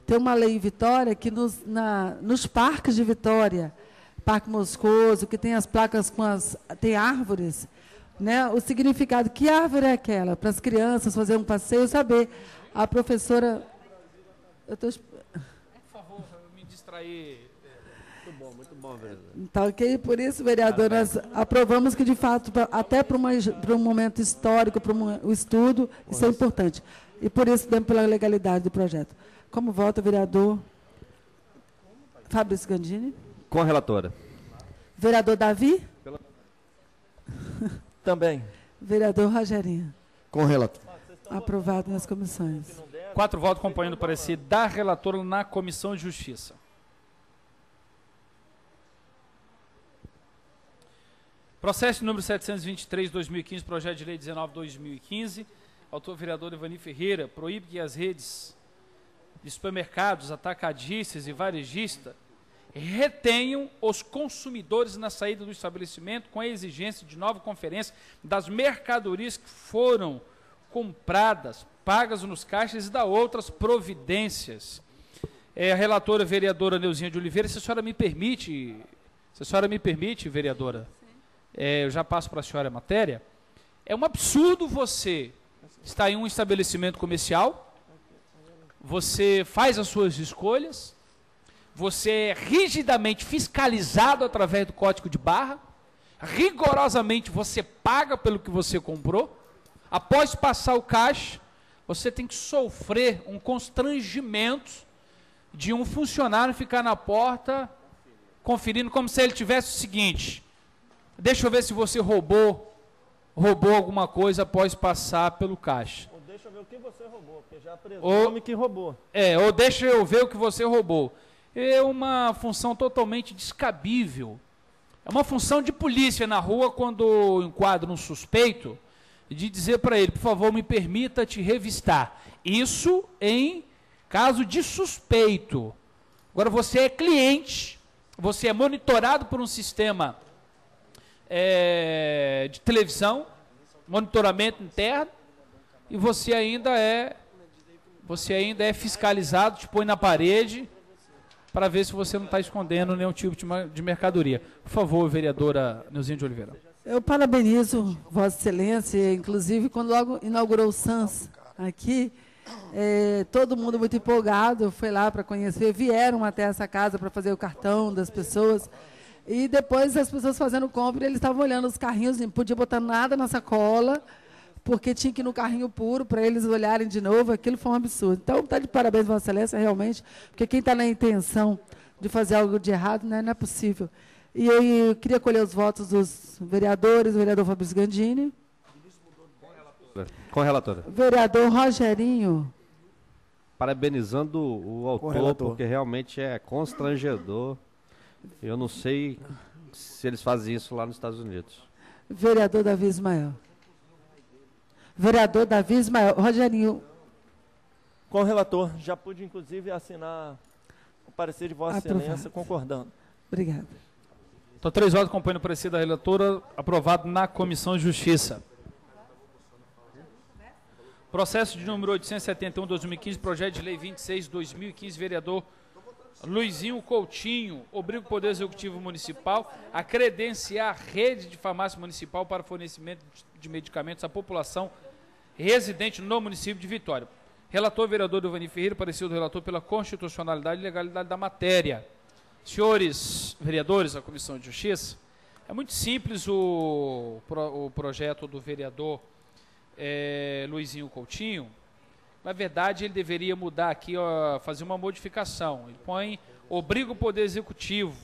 tem uma lei em Vitória que nos parques de Vitória, Parque Moscoso, que tem as placas com tem árvores, né? O significado, que árvore é aquela? Para as crianças fazer um passeio, saber. A professora... Por favor, me distrair. Muito bom, vereador. Então, ok, por isso, vereador, nós aprovamos que, de fato, até para um momento histórico, para um estudo, isso é importante. E por isso, demos pela legalidade do projeto. Como vota o vereador Fabrício Gandini? Com a relatora. Vereador Davi? Também. Vereador Rogerinho? Com o relator. Aprovado nas comissões. 4 votos acompanhando o parecer da relatora na Comissão de Justiça. Processo número 723/2015, projeto de lei 19/2015. Autor vereador Ivani Ferreira, proíbe que as redes de supermercados, atacadistas e varejistas retenham os consumidores na saída do estabelecimento com a exigência de nova conferência das mercadorias que foram compradas, pagas nos caixas e da outras providências. A relatora vereadora Neuzinha de Oliveira, se a senhora me permite, vereadora, eu já passo para a senhora a matéria. É um absurdo você estar em um estabelecimento comercial, você faz as suas escolhas, você é rigidamente fiscalizado através do código de barra, rigorosamente você paga pelo que você comprou, após passar o caixa, você tem que sofrer um constrangimento de um funcionário ficar na porta conferindo como se ele tivesse o seguinte: deixa eu ver se você roubou alguma coisa após passar pelo caixa. Ou deixa eu ver o que você roubou, porque já presume que roubou. Ou deixa eu ver o que você roubou. É uma função totalmente descabível. É uma função de polícia na rua, quando enquadra um suspeito, de dizer para ele, por favor, me permita te revistar. Isso em caso de suspeito. Agora, você é cliente, você é monitorado por um sistema de televisão, monitoramento interno, e você ainda é fiscalizado, te põe na parede para ver se você não está escondendo nenhum tipo de mercadoria. Por favor, vereadora Neuzinha de Oliveira. Eu parabenizo Vossa Excelência, inclusive quando logo inaugurou o SANS aqui, todo mundo muito empolgado, foi lá para conhecer, vieram até essa casa para fazer o cartão das pessoas, e depois as pessoas fazendo compra, eles estavam olhando os carrinhos, não podia botar nada na sacola, porque tinha que ir no carrinho puro para eles olharem de novo, aquilo foi um absurdo. Então, está de parabéns, Vossa Excelência, realmente, porque quem está na intenção de fazer algo de errado, né, não é possível. E eu queria colher os votos dos vereadores, o vereador Fabrício Gandini. Com a relatora. Vereador Rogerinho. Parabenizando o autor, porque realmente é constrangedor. Eu não sei se eles fazem isso lá nos Estados Unidos. Vereador Davi Ismael. Vereador Davi Ismael. Rogerinho. Com o relator, já pude, inclusive, assinar o parecer de Vossa Excelência, concordando. Obrigada. Então, 3 votos acompanhando o parecer da relatora, aprovado na Comissão de Justiça. Processo de número 871/2015, projeto de lei 26/2015, vereador Luizinho Coutinho, obriga o Poder Executivo Municipal a credenciar a rede de farmácia municipal para fornecimento de medicamentos à população residente no município de Vitória. Relator, vereador Ivani Ferreira, parecer do relator pela constitucionalidade e legalidade da matéria. Senhores vereadores da Comissão de Justiça, é muito simples o projeto do vereador Luizinho Coutinho. Na verdade, ele deveria mudar aqui, fazer uma modificação. Ele obriga o Poder Executivo,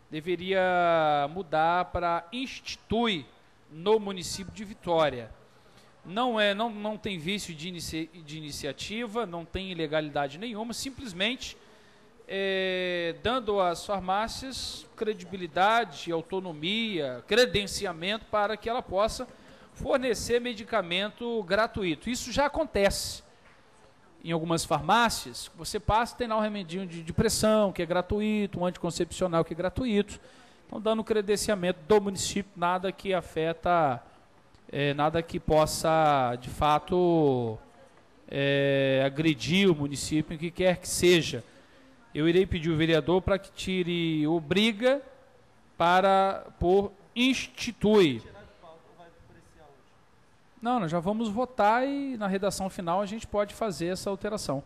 deveria mudar para institui no município de Vitória. Não tem vício de iniciativa, não tem ilegalidade nenhuma, simplesmente dando às farmácias credibilidade, autonomia, credenciamento para que ela possa fornecer medicamento gratuito. Isso já acontece em algumas farmácias. Você passa, tem lá um remedinho de pressão, que é gratuito, um anticoncepcional que é gratuito. Então, dando credenciamento do município, nada que afeta, nada que possa, de fato, agredir o município, em que quer que seja. Eu irei pedir o vereador para que obriga por institui. Não, nós já vamos votar e na redação final a gente pode fazer essa alteração.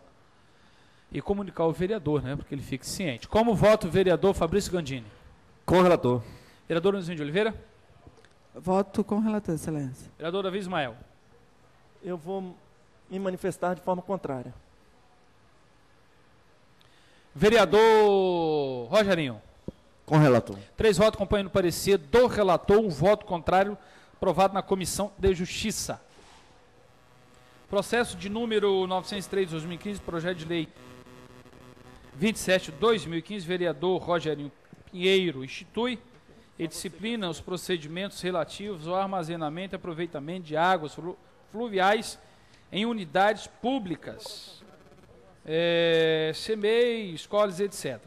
E comunicar ao vereador, né, porque ele fique ciente. Como vota o vereador Fabrício Gandini? Com o relator. Vereador Luizinho de Oliveira? Voto com o relator, excelência. Vereador Davi Ismael? Eu vou me manifestar de forma contrária. Vereador Rogerinho? Com o relator. 3 votos acompanhando o parecer do relator, 1 voto contrário, aprovado na Comissão de Justiça. Processo de número 903/2015, projeto de lei 27/2015, vereador Rogerinho Pinheiro institui e disciplina os procedimentos relativos ao armazenamento e aproveitamento de águas fluviais em unidades públicas, CMEI, escolas, etc.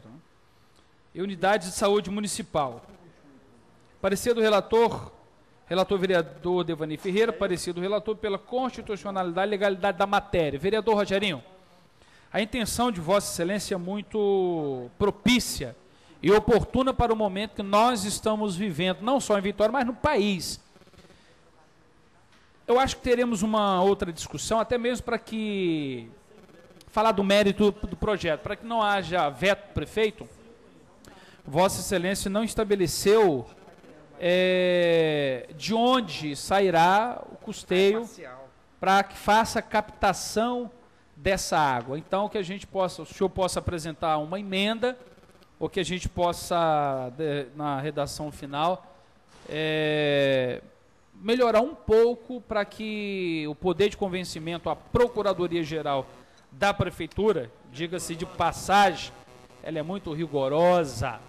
E unidades de saúde municipal. Parecer do relator vereador Devani Ferreira, parecer do relator pela constitucionalidade e legalidade da matéria. Vereador Rogerinho, a intenção de Vossa Excelência é muito propícia e oportuna para o momento que nós estamos vivendo, não só em Vitória, mas no país. Eu acho que teremos uma outra discussão, até mesmo para que falar do mérito do projeto, para que não haja veto do prefeito. Vossa Excelência não estabeleceu de onde sairá o custeio para que faça a captação dessa água. Então, que a gente possa, o senhor possa apresentar uma emenda, ou que a gente possa, na redação final, melhorar um pouco para que o poder de convencimento, a Procuradoria-Geral da Prefeitura, diga-se de passagem, ela é muito rigorosa.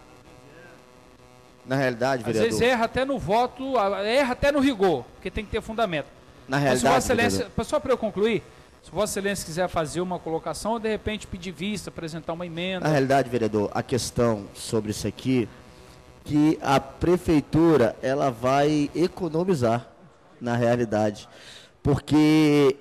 Na realidade, vereador... Às vezes erra até no voto, erra até no rigor, porque tem que ter fundamento. Na realidade, vereador... Só para eu concluir, se Vossa Excelência quiser fazer uma colocação, ou de repente pedir vista, apresentar uma emenda... Na realidade, vereador, a questão sobre isso aqui, que a Prefeitura, ela vai economizar, na realidade. Porque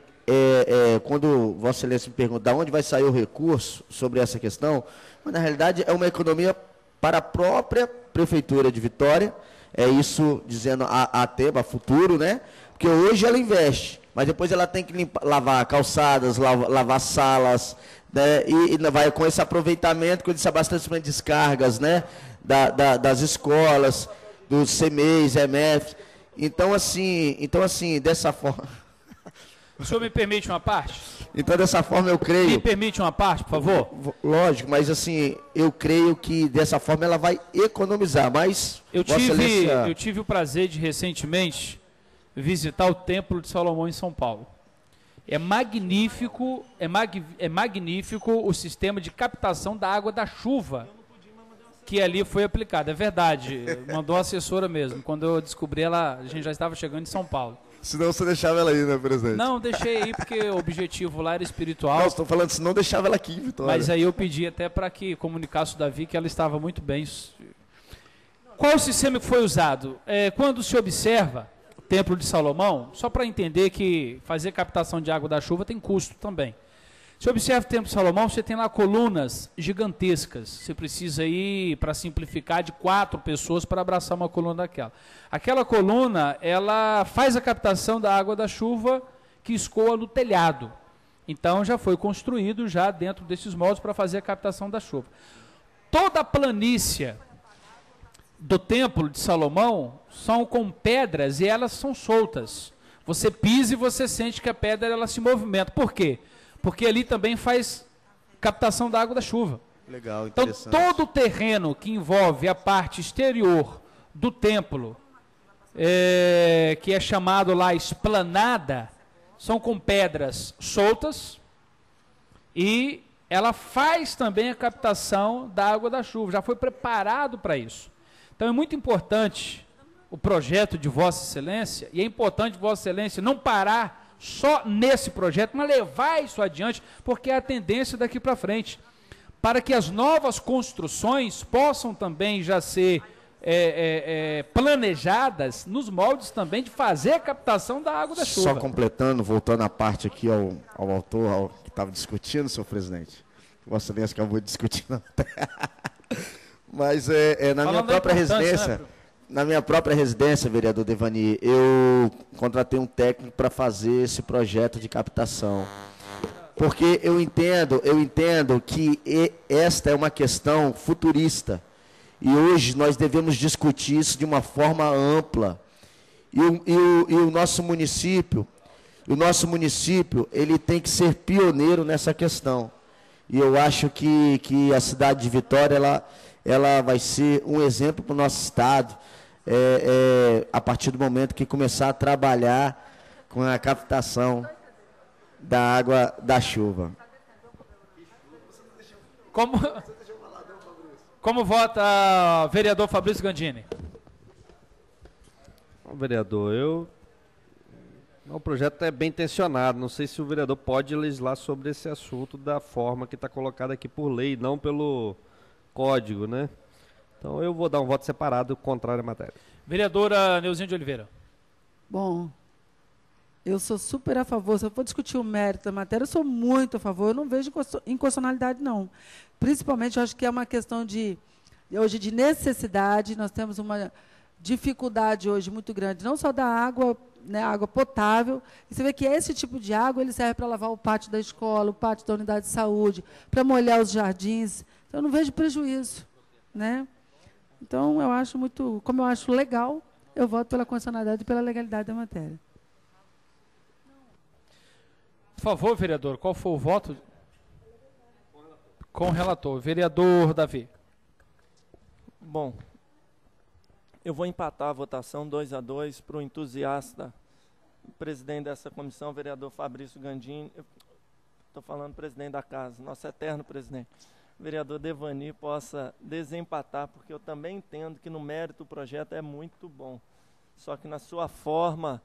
quando Vossa Excelência me pergunta de onde vai sair o recurso sobre essa questão, mas na realidade é uma economia para a própria Prefeitura de Vitória, é isso dizendo a tema, futuro, né? Porque hoje ela investe, mas depois ela tem que lavar calçadas, lavar salas, né? E vai com esse aproveitamento, com esse abastecimento de descargas, né? Das escolas, dos CMEIs, EMF. Então assim, dessa forma... O senhor me permite uma parte? Então, dessa forma, eu creio... Me permite uma parte, por favor? Lógico, mas assim, eu creio que dessa forma ela vai economizar, mas... Eu tive o prazer de, recentemente, visitar o Templo de Salomão em São Paulo. É magnífico o sistema de captação da água da chuva que ali foi aplicado. É verdade, mandou a assessora mesmo. Quando eu descobri, a gente já estava chegando em São Paulo. Senão você deixava ela aí, né, presidente? Não, deixei aí porque o objetivo lá era espiritual. Não, estou falando, senão deixava ela aqui em Vitória. Mas aí eu pedi até para que comunicasse o Davi que ela estava muito bem. Qual o sistema que foi usado? Quando se observa o Templo de Salomão, só para entender que fazer captação de água da chuva tem custo também. Se observa o Templo de Salomão, você tem lá colunas gigantescas. Você precisa ir, para simplificar, de 4 pessoas para abraçar uma coluna daquela. Aquela coluna, ela faz a captação da água da chuva que escoa no telhado. Então, já foi construído já dentro desses moldes para fazer a captação da chuva. Toda a planície do Templo de Salomão são com pedras e elas são soltas. Você pisa e você sente que a pedra ela se movimenta. Por quê? Porque ali também faz captação da água da chuva. Legal, então, interessante. todo o terreno que envolve a parte exterior do templo, que é chamado lá esplanada, são com pedras soltas e ela faz também a captação da água da chuva. Já foi preparado para isso. Então, é muito importante o projeto de Vossa Excelência, e é importante Vossa Excelência não parar só nesse projeto, mas levar isso adiante, porque é a tendência daqui para frente, para que as novas construções possam também já ser planejadas nos moldes também de fazer a captação da água da chuva. Só completando, voltando à parte aqui ao autor, que estava discutindo, senhor presidente, Vossa Excelência acabou de discutir. Mas na minha Falando da própria importância, residência, né? na minha própria residência, vereador Devani, eu contratei um técnico para fazer esse projeto de captação. Porque eu entendo que esta é uma questão futurista. E hoje nós devemos discutir isso de uma forma ampla. E o nosso município, ele tem que ser pioneiro nessa questão. E eu acho que a cidade de Vitória, ela vai ser um exemplo para o nosso estado, a partir do momento que começar a trabalhar com a captação da água da chuva. Como vota vereador Fabrício Gandini? Vereador, o projeto é bem intencionado. Não sei se o vereador pode legislar sobre esse assunto da forma que está colocado aqui por lei, não pelo código, né? Então eu vou dar um voto separado contrário à matéria. Vereadora Neuzinha de Oliveira. Bom, eu sou super a favor. Se eu for discutir o mérito da matéria, eu sou muito a favor. Eu não vejo inconstitucionalidade, não. Principalmente, eu acho que é uma questão hoje de necessidade. Nós temos uma dificuldade hoje muito grande, não só da água, né, água potável. E você vê que esse tipo de água ele serve para lavar o pátio da escola, o pátio da unidade de saúde, para molhar os jardins. Então, eu não vejo prejuízo, né? Então, eu acho como eu acho legal, eu voto pela constitucionalidade e pela legalidade da matéria. Por favor, vereador, qual foi o voto? Com o relator. Vereador Davi. Bom, eu vou empatar a votação 2-2 para o entusiasta, o presidente dessa comissão, vereador Fabrício Gandini. Estou falando presidente da casa, nosso eterno presidente. Vereador Devani possa desempatar, porque eu também entendo que no mérito o projeto é muito bom. Só que na sua forma,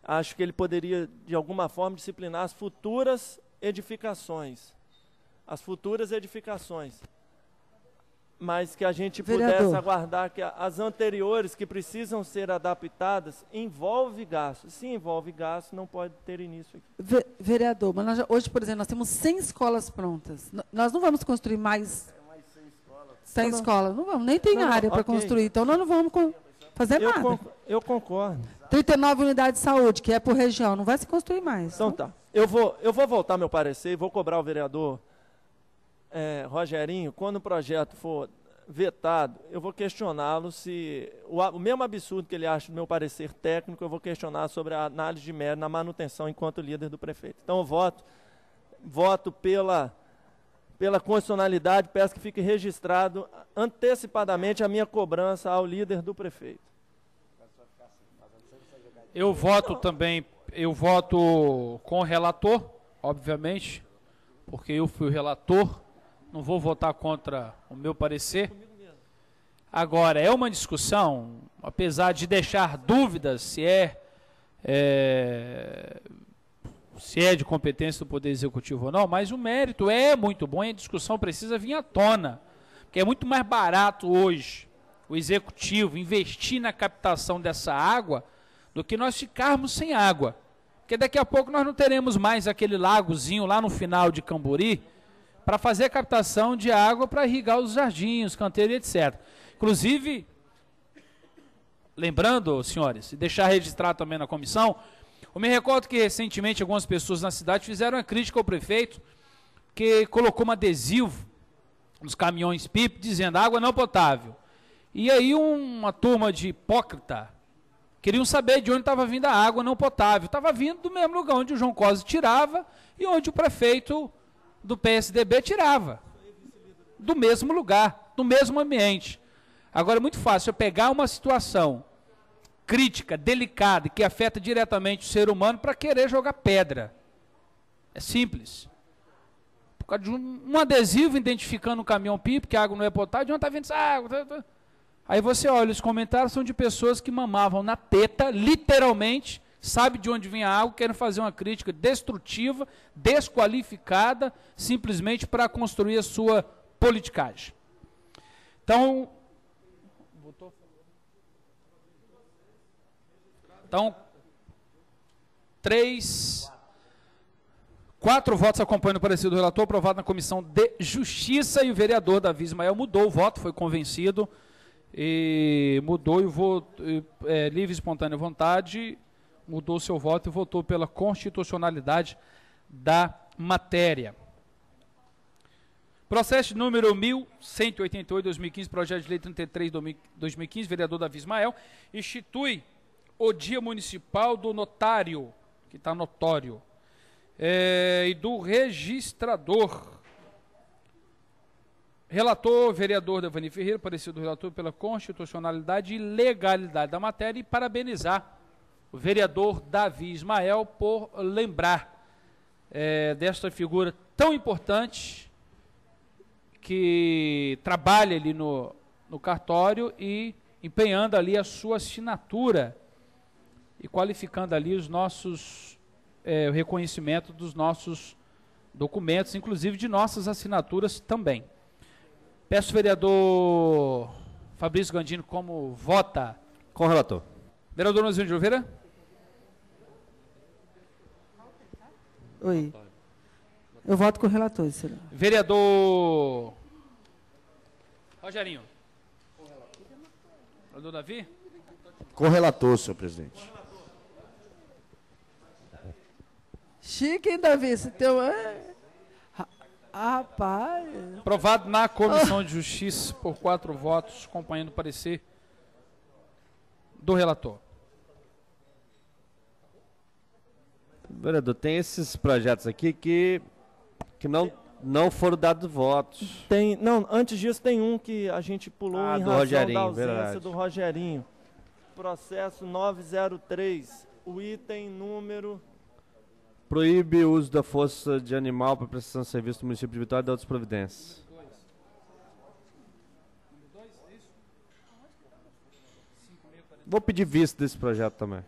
acho que ele poderia, de alguma forma, disciplinar as futuras edificações. As futuras edificações. Mas que a gente pudesse aguardar que as anteriores, que precisam ser adaptadas, envolve gasto. Se envolve gasto, não pode ter início aqui. Vereador, mas hoje, por exemplo, nós temos 100 escolas prontas. Nós não vamos construir mais 100 escolas. Não vamos, nem tem área para construir. Então, nós não vamos fazer nada. Eu concordo. 39 unidades de saúde, que é por região. Não vai se construir mais. Então tá. Eu vou voltar meu parecer e vou cobrar o vereador Rogerinho, quando o projeto for vetado, eu vou questioná-lo se o mesmo absurdo que ele acha do meu parecer técnico, eu vou questionar sobre a análise de mérito na manutenção enquanto líder do prefeito. Então eu voto pela constitucionalidade, peço que fique registrado antecipadamente a minha cobrança ao líder do prefeito. Eu voto também, eu voto com o relator, obviamente, porque eu fui o relator. Não vou votar contra o meu parecer. Agora, é uma discussão, apesar de deixar dúvidas se é de competência do Poder Executivo ou não, mas o mérito é muito bom e a discussão precisa vir à tona. Porque é muito mais barato hoje o Executivo investir na captação dessa água do que nós ficarmos sem água. Porque daqui a pouco nós não teremos mais aquele lagozinho lá no final de Cambori, para fazer a captação de água para irrigar os jardins, canteiros, etc. Inclusive, lembrando, senhores, e deixar registrado também na comissão, eu me recordo que recentemente algumas pessoas na cidade fizeram uma crítica ao prefeito, que colocou um adesivo nos caminhões PIP dizendo água não potável. E aí uma turma de hipócrita queriam saber de onde estava vindo a água não potável. Estava vindo do mesmo lugar onde o João Cosi tirava e onde o prefeito do PSDB tirava, do mesmo lugar, do mesmo ambiente. Agora é muito fácil eu pegar uma situação crítica, delicada, que afeta diretamente o ser humano para querer jogar pedra. É simples. Por causa de um adesivo identificando um caminhão pipa, que a água não é potável, de onde está vindo essa água? Aí você olha, os comentários são de pessoas que mamavam na teta, literalmente, sabe de onde vem a água, querem fazer uma crítica destrutiva, desqualificada, simplesmente para construir a sua politicagem. Então, 3, 4 votos acompanhando o parecer do relator, aprovado na Comissão de Justiça, e o vereador Davi Ismael mudou o voto, foi convencido, e mudou e votou, livre e espontânea vontade, mudou seu voto e votou pela constitucionalidade da matéria. Processo número 1188-2015, projeto de lei 33-2015, vereador Davi Ismael, institui o Dia Municipal do Notário, que está notório, e do registrador. Relator, vereador Devani Ferreira, parecido do relator pela constitucionalidade e legalidade da matéria, e parabenizar o vereador Davi Ismael por lembrar desta figura tão importante que trabalha ali no cartório e empenhando ali a sua assinatura e qualificando ali os nossos, o reconhecimento dos nossos documentos, inclusive de nossas assinaturas também. Peço ao vereador Fabrício Gandini como vota. Com o relator. Vereador Nozinho de Oliveira. Oi. Eu voto com o relator, senhor. Vereador Rogerinho. Vereador Davi. Com o relator, senhor presidente. Chique, hein, Davi? Esse teu... Rapaz... Aprovado na Comissão de Justiça por 4 votos, acompanhando o parecer do relator. Vereador, tem esses projetos aqui que não foram dados votos. Tem, não, antes disso tem um que a gente pulou em do razão Rogerinho, da ausência verdade. do Rogerinho. Processo 903, o item número... Proíbe o uso da força de animal para prestação de serviço no município de Vitória e de outras providências. Vou pedir vista desse projeto também.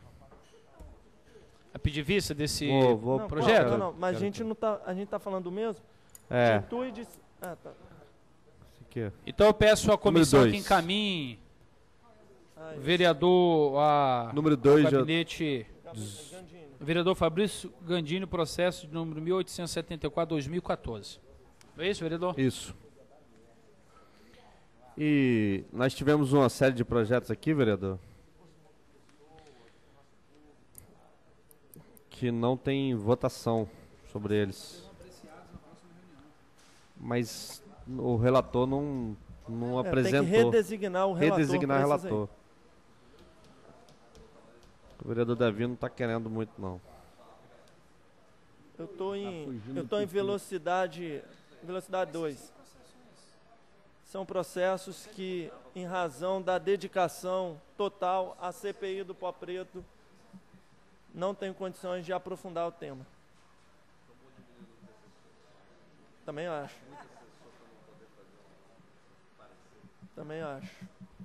A pedir vista desse Vou Não, projeto? Não, mas a gente tá falando do mesmo? É, Institui de... Ah, tá. esse aqui, ó. Então eu peço à comissão Número que 2. encaminhe Ai, o vereador Número ao 2, Gandini. gabinete, o vereador Fabrício Gandini, processo de número 1874-2014. É isso, vereador? Isso. E nós tivemos uma série de projetos aqui, vereador, que não tem votação sobre eles. Mas o relator não apresentou. Tem que redesignar o relator. Redesignar o pra esses aí. relator. O vereador Davi não está querendo muito, não. Eu tô em velocidade 2. São processos que, em razão da dedicação total à CPI do Pó Preto, não tenho condições de aprofundar o tema. Também acho.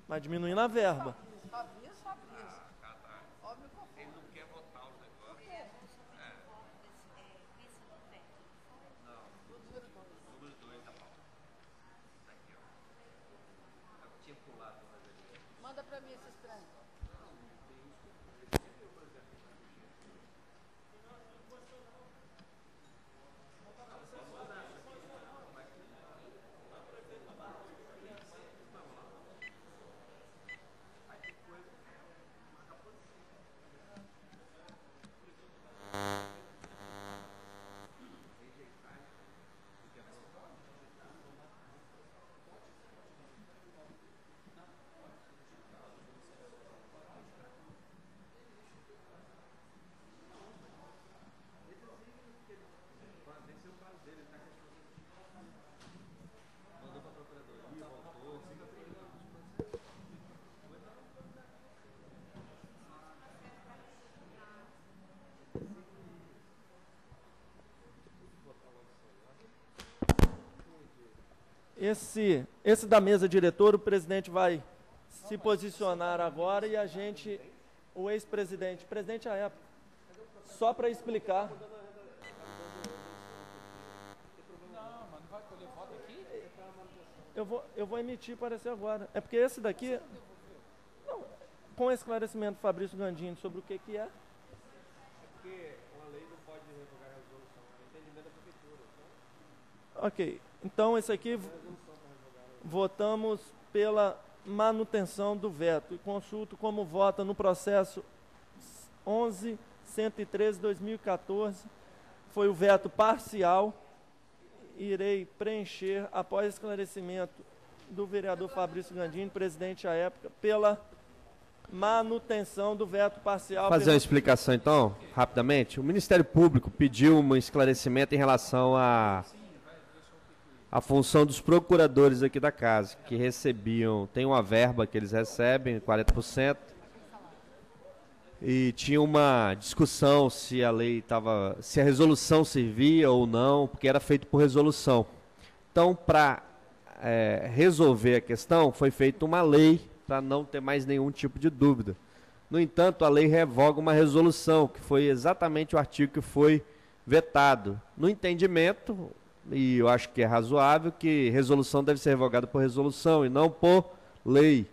Mas diminuindo a verba. Manda pra mim esses trem. Esse da mesa diretora, o presidente vai se posicionar agora e a gente, o ex-presidente, presidente à época, só para explicar. Eu vou emitir parecer agora. É porque esse daqui, não, com esclarecimento do Fabrício Gandini sobre o que é. Porque uma lei não pode revogar a resolução. O entendimento Ok. Então, esse aqui, votamos pela manutenção do veto. E consulto como vota no processo 11.113/2014. Foi o veto parcial. Irei preencher, após esclarecimento do vereador Fabrício Gandini, presidente à época, pela manutenção do veto parcial. Fazer uma explicação, então, rapidamente. O Ministério Público pediu um esclarecimento em relação à função dos procuradores aqui da casa, que recebiam, tem uma verba que eles recebem, 40%, e tinha uma discussão se a lei estava, se a resolução servia ou não, porque era feito por resolução. Então, para resolver a questão, foi feita uma lei para não ter mais nenhum tipo de dúvida. No entanto, a lei revoga uma resolução, que foi exatamente o artigo que foi vetado. No entendimento, e eu acho que é razoável, que resolução deve ser revogada por resolução e não por lei.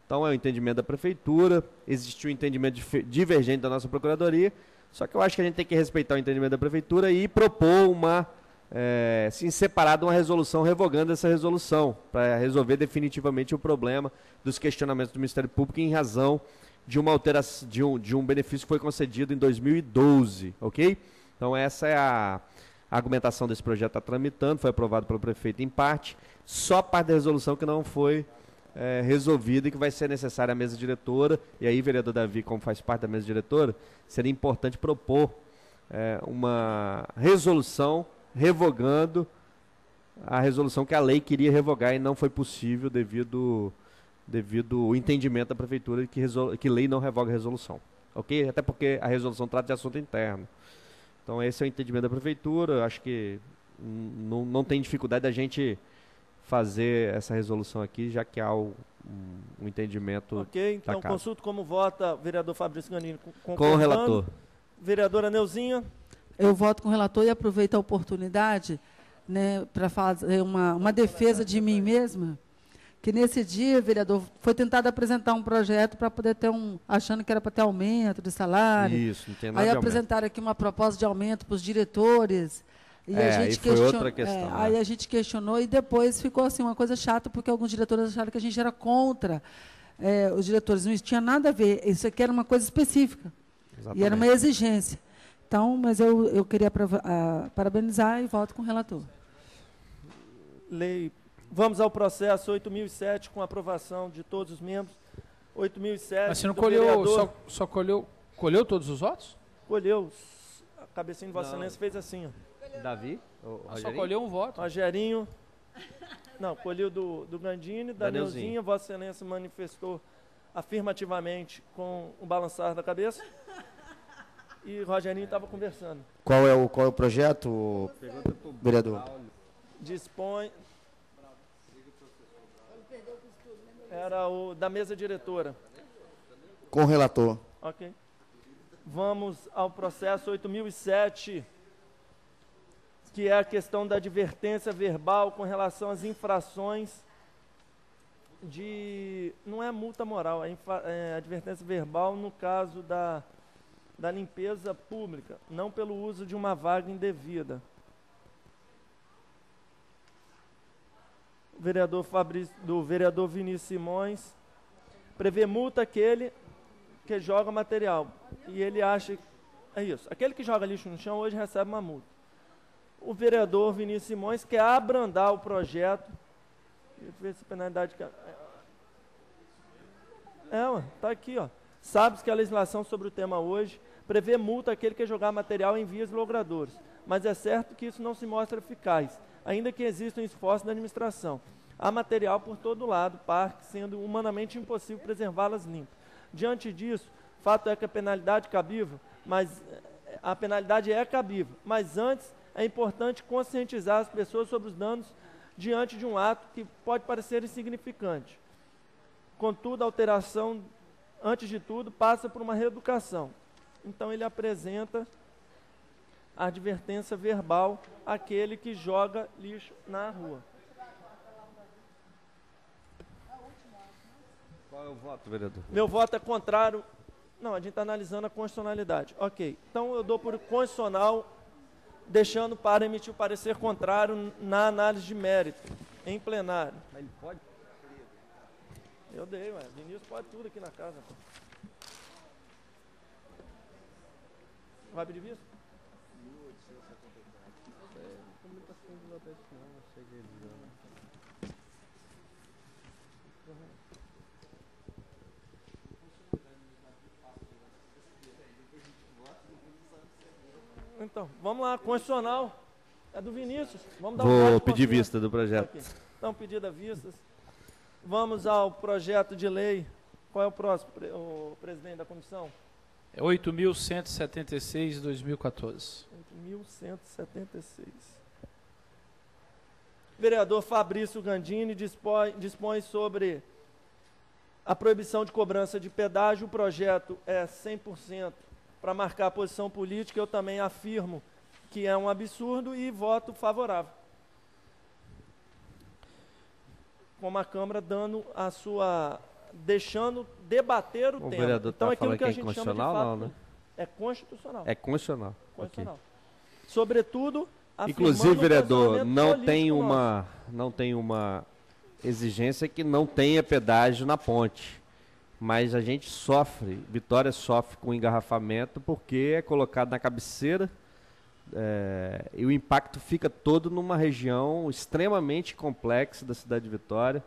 Então é o entendimento da prefeitura, existiu um entendimento divergente da nossa procuradoria, só que eu acho que a gente tem que respeitar o entendimento da prefeitura e propor em separado uma resolução revogando essa resolução, para resolver definitivamente o problema dos questionamentos do Ministério Público em razão de uma alteração, de um benefício que foi concedido em 2012, ok? Então essa é a argumentação desse projeto, está tramitando, foi aprovado pelo prefeito em parte, só parte da resolução que não foi resolvida e que vai ser necessária a mesa diretora, e aí, vereador Davi, como faz parte da mesa diretora, seria importante propor uma resolução revogando a resolução que a lei queria revogar e não foi possível devido ao entendimento da prefeitura que lei não revoga a resolução, ok? Até porque a resolução trata de assunto interno. Então esse é o entendimento da prefeitura, acho que não tem dificuldade da gente fazer essa resolução aqui, já que há um entendimento ok, então da casa. Consulto como vota o vereador Fabrício Gandini. Com o relator. Vereadora Neuzinha. Eu voto com o relator e aproveito a oportunidade, né, para fazer uma defesa de mim mesma, que nesse dia, vereador, foi tentado apresentar um projeto para poder ter achando que era para ter aumento de salário. Isso, não tem nada Aí de apresentaram aqui uma proposta de aumento para os diretores. E a gente foi outra questão. Aí a gente questionou e depois ficou assim uma coisa chata, porque alguns diretores acharam que a gente era contra os diretores. Não tinha nada a ver. Isso aqui era uma coisa específica. Exatamente. E era uma exigência. Então, mas eu queria parabenizar e voto com o relator. Lei. Vamos ao processo 8.007, com aprovação de todos os membros. 8.007. Mas você não colheu, só colheu todos os votos? Colheu. A cabecinha de Vossa Excelência fez assim, ó. Davi? Só colheu um voto. Rogerinho. Não, colheu do Gandini, da Neuzinha. Vossa Excelência manifestou afirmativamente com o balançar da cabeça. E Rogerinho estava conversando. Qual é o projeto, vereador? Dispõe. Era o da mesa diretora. Com o relator. Ok. Vamos ao processo 8.007, que é a questão da advertência verbal com relação às infrações não é multa moral, é advertência verbal no caso da limpeza pública, não pelo uso de uma vaga indevida. Do vereador Vinícius Simões, prevê multa aquele que joga material, e ele acha, é isso, aquele que joga lixo no chão hoje recebe uma multa. O vereador Vinícius Simões quer abrandar o projeto. Deixa eu ver se a penalidade... tá aqui, ó. Sabe-se que a legislação sobre o tema hoje prevê multa àquele que jogar material em vias logradouras, mas é certo que isso não se mostra eficaz, ainda que exista um esforço da administração. Há material por todo lado, parque, sendo humanamente impossível preservá-las limpas. Diante disso, fato é que a penalidade é cabível, mas antes é importante conscientizar as pessoas sobre os danos diante de um ato que pode parecer insignificante. Contudo, a alteração, antes de tudo, passa por uma reeducação. Então, ele apresenta a advertência verbal àquele que joga lixo na rua. Qual é o voto, vereador? Meu voto é contrário. Não, a gente está analisando a constitucionalidade. Ok. Então, eu dou por constitucional deixando para emitir o parecer contrário na análise de mérito, em plenário. Ele pode? Eu dei, ué. Vinícius pode tudo aqui na casa. Pô. Vai pedir visto? 1874. Então, vamos lá, constitucional. É do Vinícius. Vamos dar Vou pedir vista do projeto. Aqui. Então, pedido a vistas. Vamos ao projeto de lei. Qual é o próximo, o presidente da comissão? É 8.176 de 2014. 8.176. Vereador Fabrício Gandini dispõe sobre a proibição de cobrança de pedágio. O projeto é 100% para marcar a posição política. Eu também afirmo que é um absurdo e voto favorável. Como a Câmara dando a sua... deixando debater o tema. Vereador então, tá aquilo falando que a é gente chama de inconstitucional, fato, não, né? é constitucional. É constitucional. Constitucional. Sobretudo, Inclusive, vereador, não tem nosso. uma exigência que não tenha pedágio na ponte. Mas a gente sofre, Vitória sofre com engarrafamento porque é colocado na cabeceira e o impacto fica todo numa região extremamente complexa da cidade de Vitória.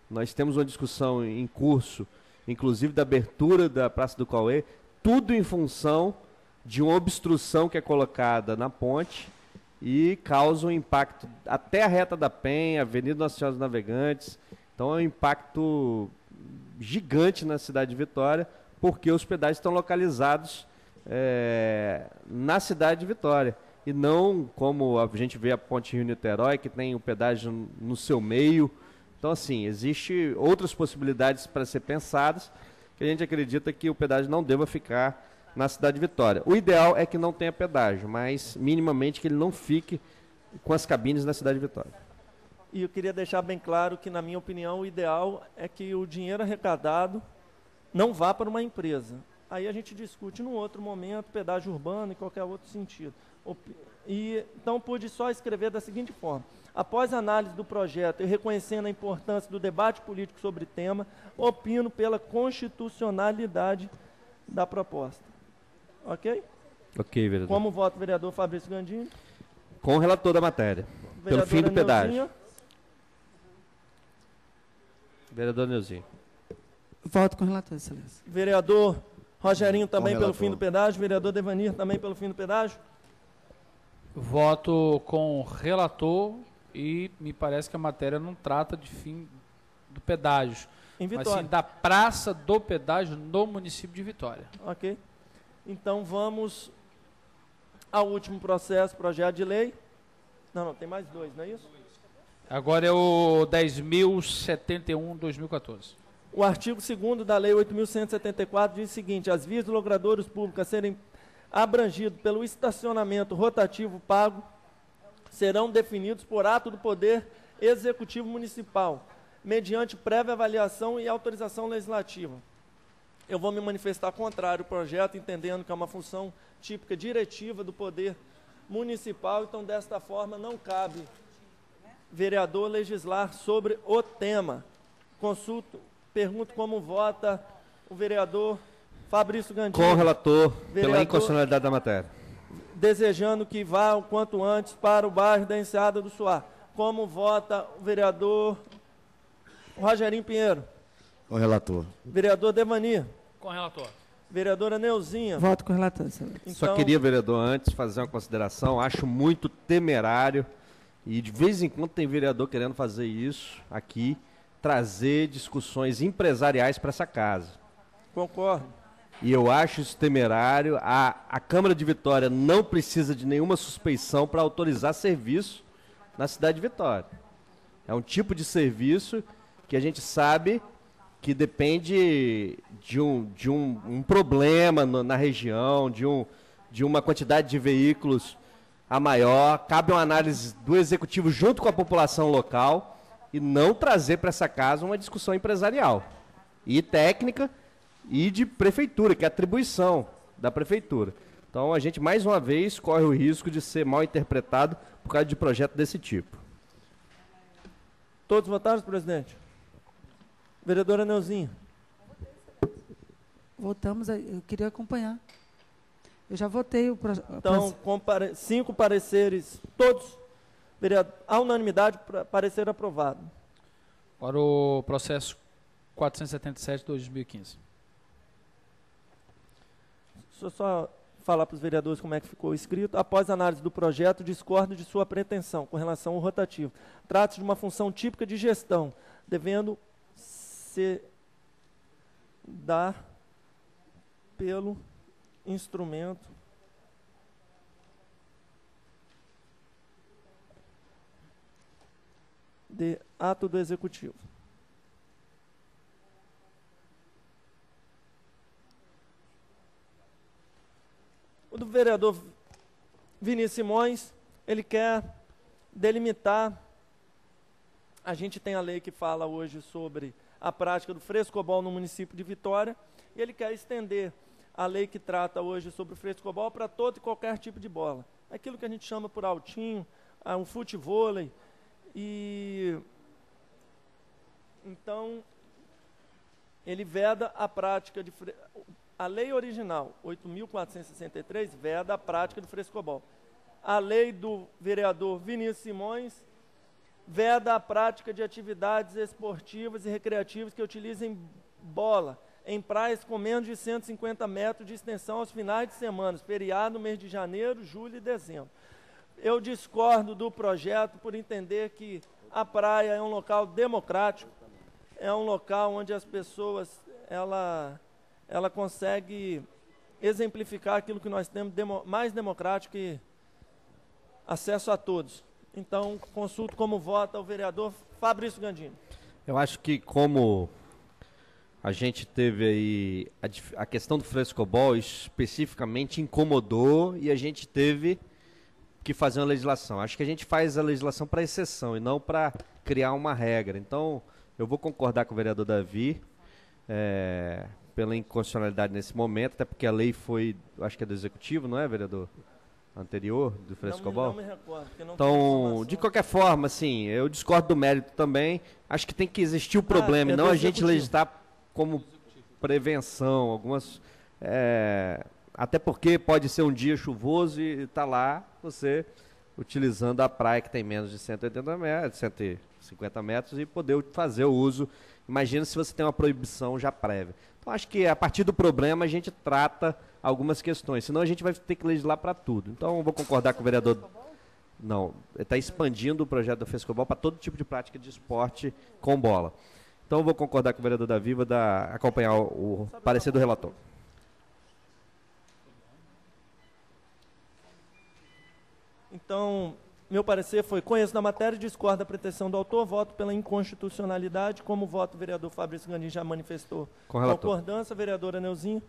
Nós temos uma discussão em curso, inclusive da abertura da Praça do Cauê, tudo em função de uma obstrução que é colocada na ponte e causa um impacto até a Reta da Penha, Avenida Nossa Senhora dos Navegantes. Então é um impacto gigante na cidade de Vitória, porque os pedágios estão localizados na cidade de Vitória. E não como a gente vê a Ponte Rio-Niterói, que tem o pedágio no seu meio. Então, assim, existem outras possibilidades para ser pensadas, que a gente acredita que o pedágio não deva ficar na cidade de Vitória. O ideal é que não tenha pedágio, mas minimamente que ele não fique com as cabines na cidade de Vitória. E eu queria deixar bem claro que, na minha opinião, o ideal é que o dinheiro arrecadado não vá para uma empresa. Aí a gente discute num outro momento, pedágio urbano e qualquer outro sentido. Então, pude só escrever da seguinte forma. Após a análise do projeto e reconhecendo a importância do debate político sobre o tema, opino pela constitucionalidade da proposta. Ok? Ok, vereador. Como vota o vereador Fabrício Gandini? Com o relator da matéria. Pelo fim do pedágio. Vereador Neuzinho. Voto com o relator, excelência. Vereador Rogerinho também pelo relator. fim do pedágio. Vereador Devanir também pelo fim do pedágio. Voto com o relator e me parece que a matéria não trata de fim do pedágio, Em mas Vitória. sim da praça do pedágio no município de Vitória. Ok. Então vamos ao último processo, projeto de lei. Não, tem mais dois, não é isso? Agora é o 10.071/2014. O artigo 2º da Lei 8.174 diz o seguinte: as vias de logradouros públicos a serem abrangidos pelo estacionamento rotativo pago serão definidos por ato do Poder Executivo Municipal, mediante prévia avaliação e autorização legislativa. Eu vou me manifestar contrário ao projeto, entendendo que é uma função típica diretiva do Poder Municipal, então desta forma não cabe vereador legislar sobre o tema. Pergunto como vota o vereador Fabrício Gandini. Com o relator, pela Vereador, inconstitucionalidade da matéria. desejando que vá o quanto antes para o bairro da Enseada do Suá. Como vota o vereador Rogerinho Pinheiro? Com o relator. Vereador Devanir? Com o relator. Vereadora Neuzinha? Voto com o relator, excelência. Então, Só queria, vereador, antes fazer uma consideração. Acho muito temerário, e de vez em quando tem vereador querendo fazer isso aqui, trazer discussões empresariais para essa casa. concordo. E eu acho isso temerário. A Câmara de Vitória não precisa de nenhuma suspeição para autorizar serviço na cidade de Vitória. É um tipo de serviço que a gente sabe que depende de um problema na região, de uma quantidade de veículos a maior. Cabe uma análise do Executivo junto com a população local e não trazer para essa casa uma discussão empresarial e técnica e de prefeitura, que é atribuição da prefeitura. Então a gente, mais uma vez, corre o risco de ser mal interpretado por causa de projeto desse tipo. Todos votaram, presidente? Vereadora Neuzinha. Votamos, eu queria acompanhar. Eu já votei o projeto. Então, 5 pareceres, todos, à unanimidade, parecer aprovado. Para o processo 477 de 2015. Deixa eu só falar para os vereadores como é que ficou escrito. Após a análise do projeto, discordo de sua pretensão com relação ao rotativo. Trata-se de uma função típica de gestão, devendo se dar pelo instrumento de ato do Executivo. O do vereador Vinícius Simões, ele quer delimitar, a gente tem a lei que fala hoje sobre a prática do frescobol no município de Vitória, e ele quer estender a lei que trata hoje sobre o frescobol para todo e qualquer tipo de bola. Aquilo que a gente chama por altinho, um futevôlei, e então ele veda a prática de a lei original, 8.463, veda a prática do frescobol. A lei do vereador Vinícius Simões veda a prática de atividades esportivas e recreativas que utilizem bola em praias com menos de 150 metros de extensão aos finais de semana, feriado no mês de janeiro, julho e dezembro. Eu discordo do projeto por entender que a praia é um local democrático, é um local onde as pessoas, ela consegue exemplificar aquilo que nós temos mais democrático e acesso a todos. Então, consulto como vota o vereador Fabrício Gandini. Eu acho que como a gente teve aí a questão do frescobol especificamente incomodou e a gente teve que fazer uma legislação. Acho que a gente faz a legislação para exceção e não para criar uma regra. Então, eu vou concordar com o vereador Davi, pela inconstitucionalidade nesse momento, até porque a lei foi, acho que é do Executivo, não é, vereador? Anterior, do frescobol? Não me recordo, porque não então, de qualquer forma, assim, eu discordo do mérito também. Acho que tem que existir o problema, e não a gente legislar como prevenção. Algumas, até porque pode ser um dia chuvoso e está lá você utilizando a praia que tem menos de 180 metros, 150 metros e poder fazer o uso. Imagina se você tem uma proibição já prévia. Então, acho que a partir do problema a gente trata algumas questões, senão a gente vai ter que legislar para tudo. Então, eu vou concordar com o vereador. Não, ele está expandindo o projeto do frescobol para todo tipo de prática de esporte com bola. Então, eu vou concordar com o vereador Davi, vou acompanhar o parecer do relator. Então, meu parecer foi: conheço da matéria, discordo da pretensão do autor, voto pela inconstitucionalidade. Como voto, o vereador Fabrício Gandini já manifestou concordância. Vereadora Neuzinha.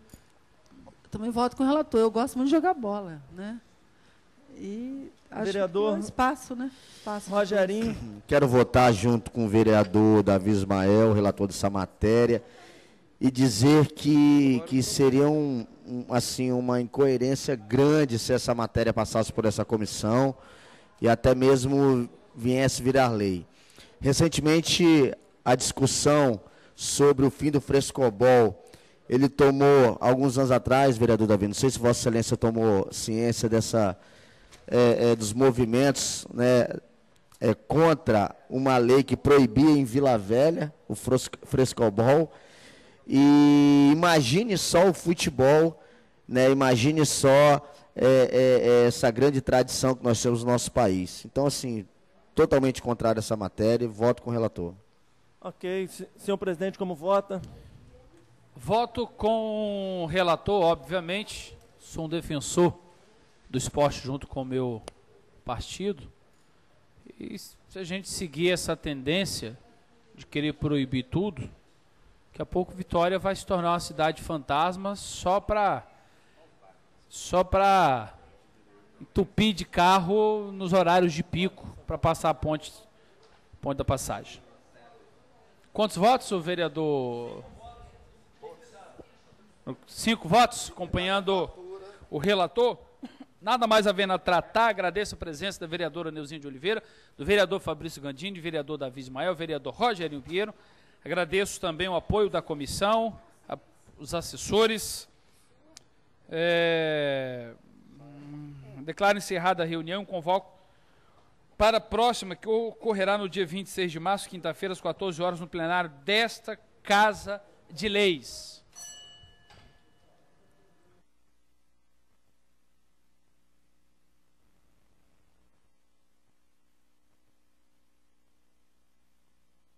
Também voto com o relator. Eu gosto muito de jogar bola, né? E acho vereador que é um espaço, né? Espaço. Rogerinho. Quero votar junto com o vereador Davi Ismael, relator dessa matéria, e dizer que seria assim, uma incoerência grande se essa matéria passasse por essa comissão e até mesmo viesse virar lei. Recentemente, a discussão sobre o fim do frescobol, ele tomou, alguns anos atrás, vereador Davi, não sei se Vossa Excelência tomou ciência dos movimentos, né, contra uma lei que proibia em Vila Velha o frescobol. E imagine só o futebol, né, imagine só essa grande tradição que nós temos no nosso país. Então, assim, totalmente contrário a essa matéria, voto com o relator. Ok. Senhor presidente, como vota? Voto com o relator, obviamente. Sou um defensor do esporte junto com o meu partido. E se a gente seguir essa tendência de querer proibir tudo, daqui a pouco Vitória vai se tornar uma cidade fantasma só para entupir de carro nos horários de pico para passar a ponte da passagem. Quantos votos, o vereador? 5 votos, acompanhando o relator. Nada mais havendo a tratar, agradeço a presença da vereadora Neuzinha de Oliveira, do vereador Fabrício Gandini, do vereador Davi Ismael, vereador Rogerinho Pinheiro. Agradeço também o apoio da comissão, os assessores. Declaro encerrada a reunião, convoco para a próxima, que ocorrerá no dia 26 de março, quinta-feira, às 14 horas, no plenário desta Casa de Leis.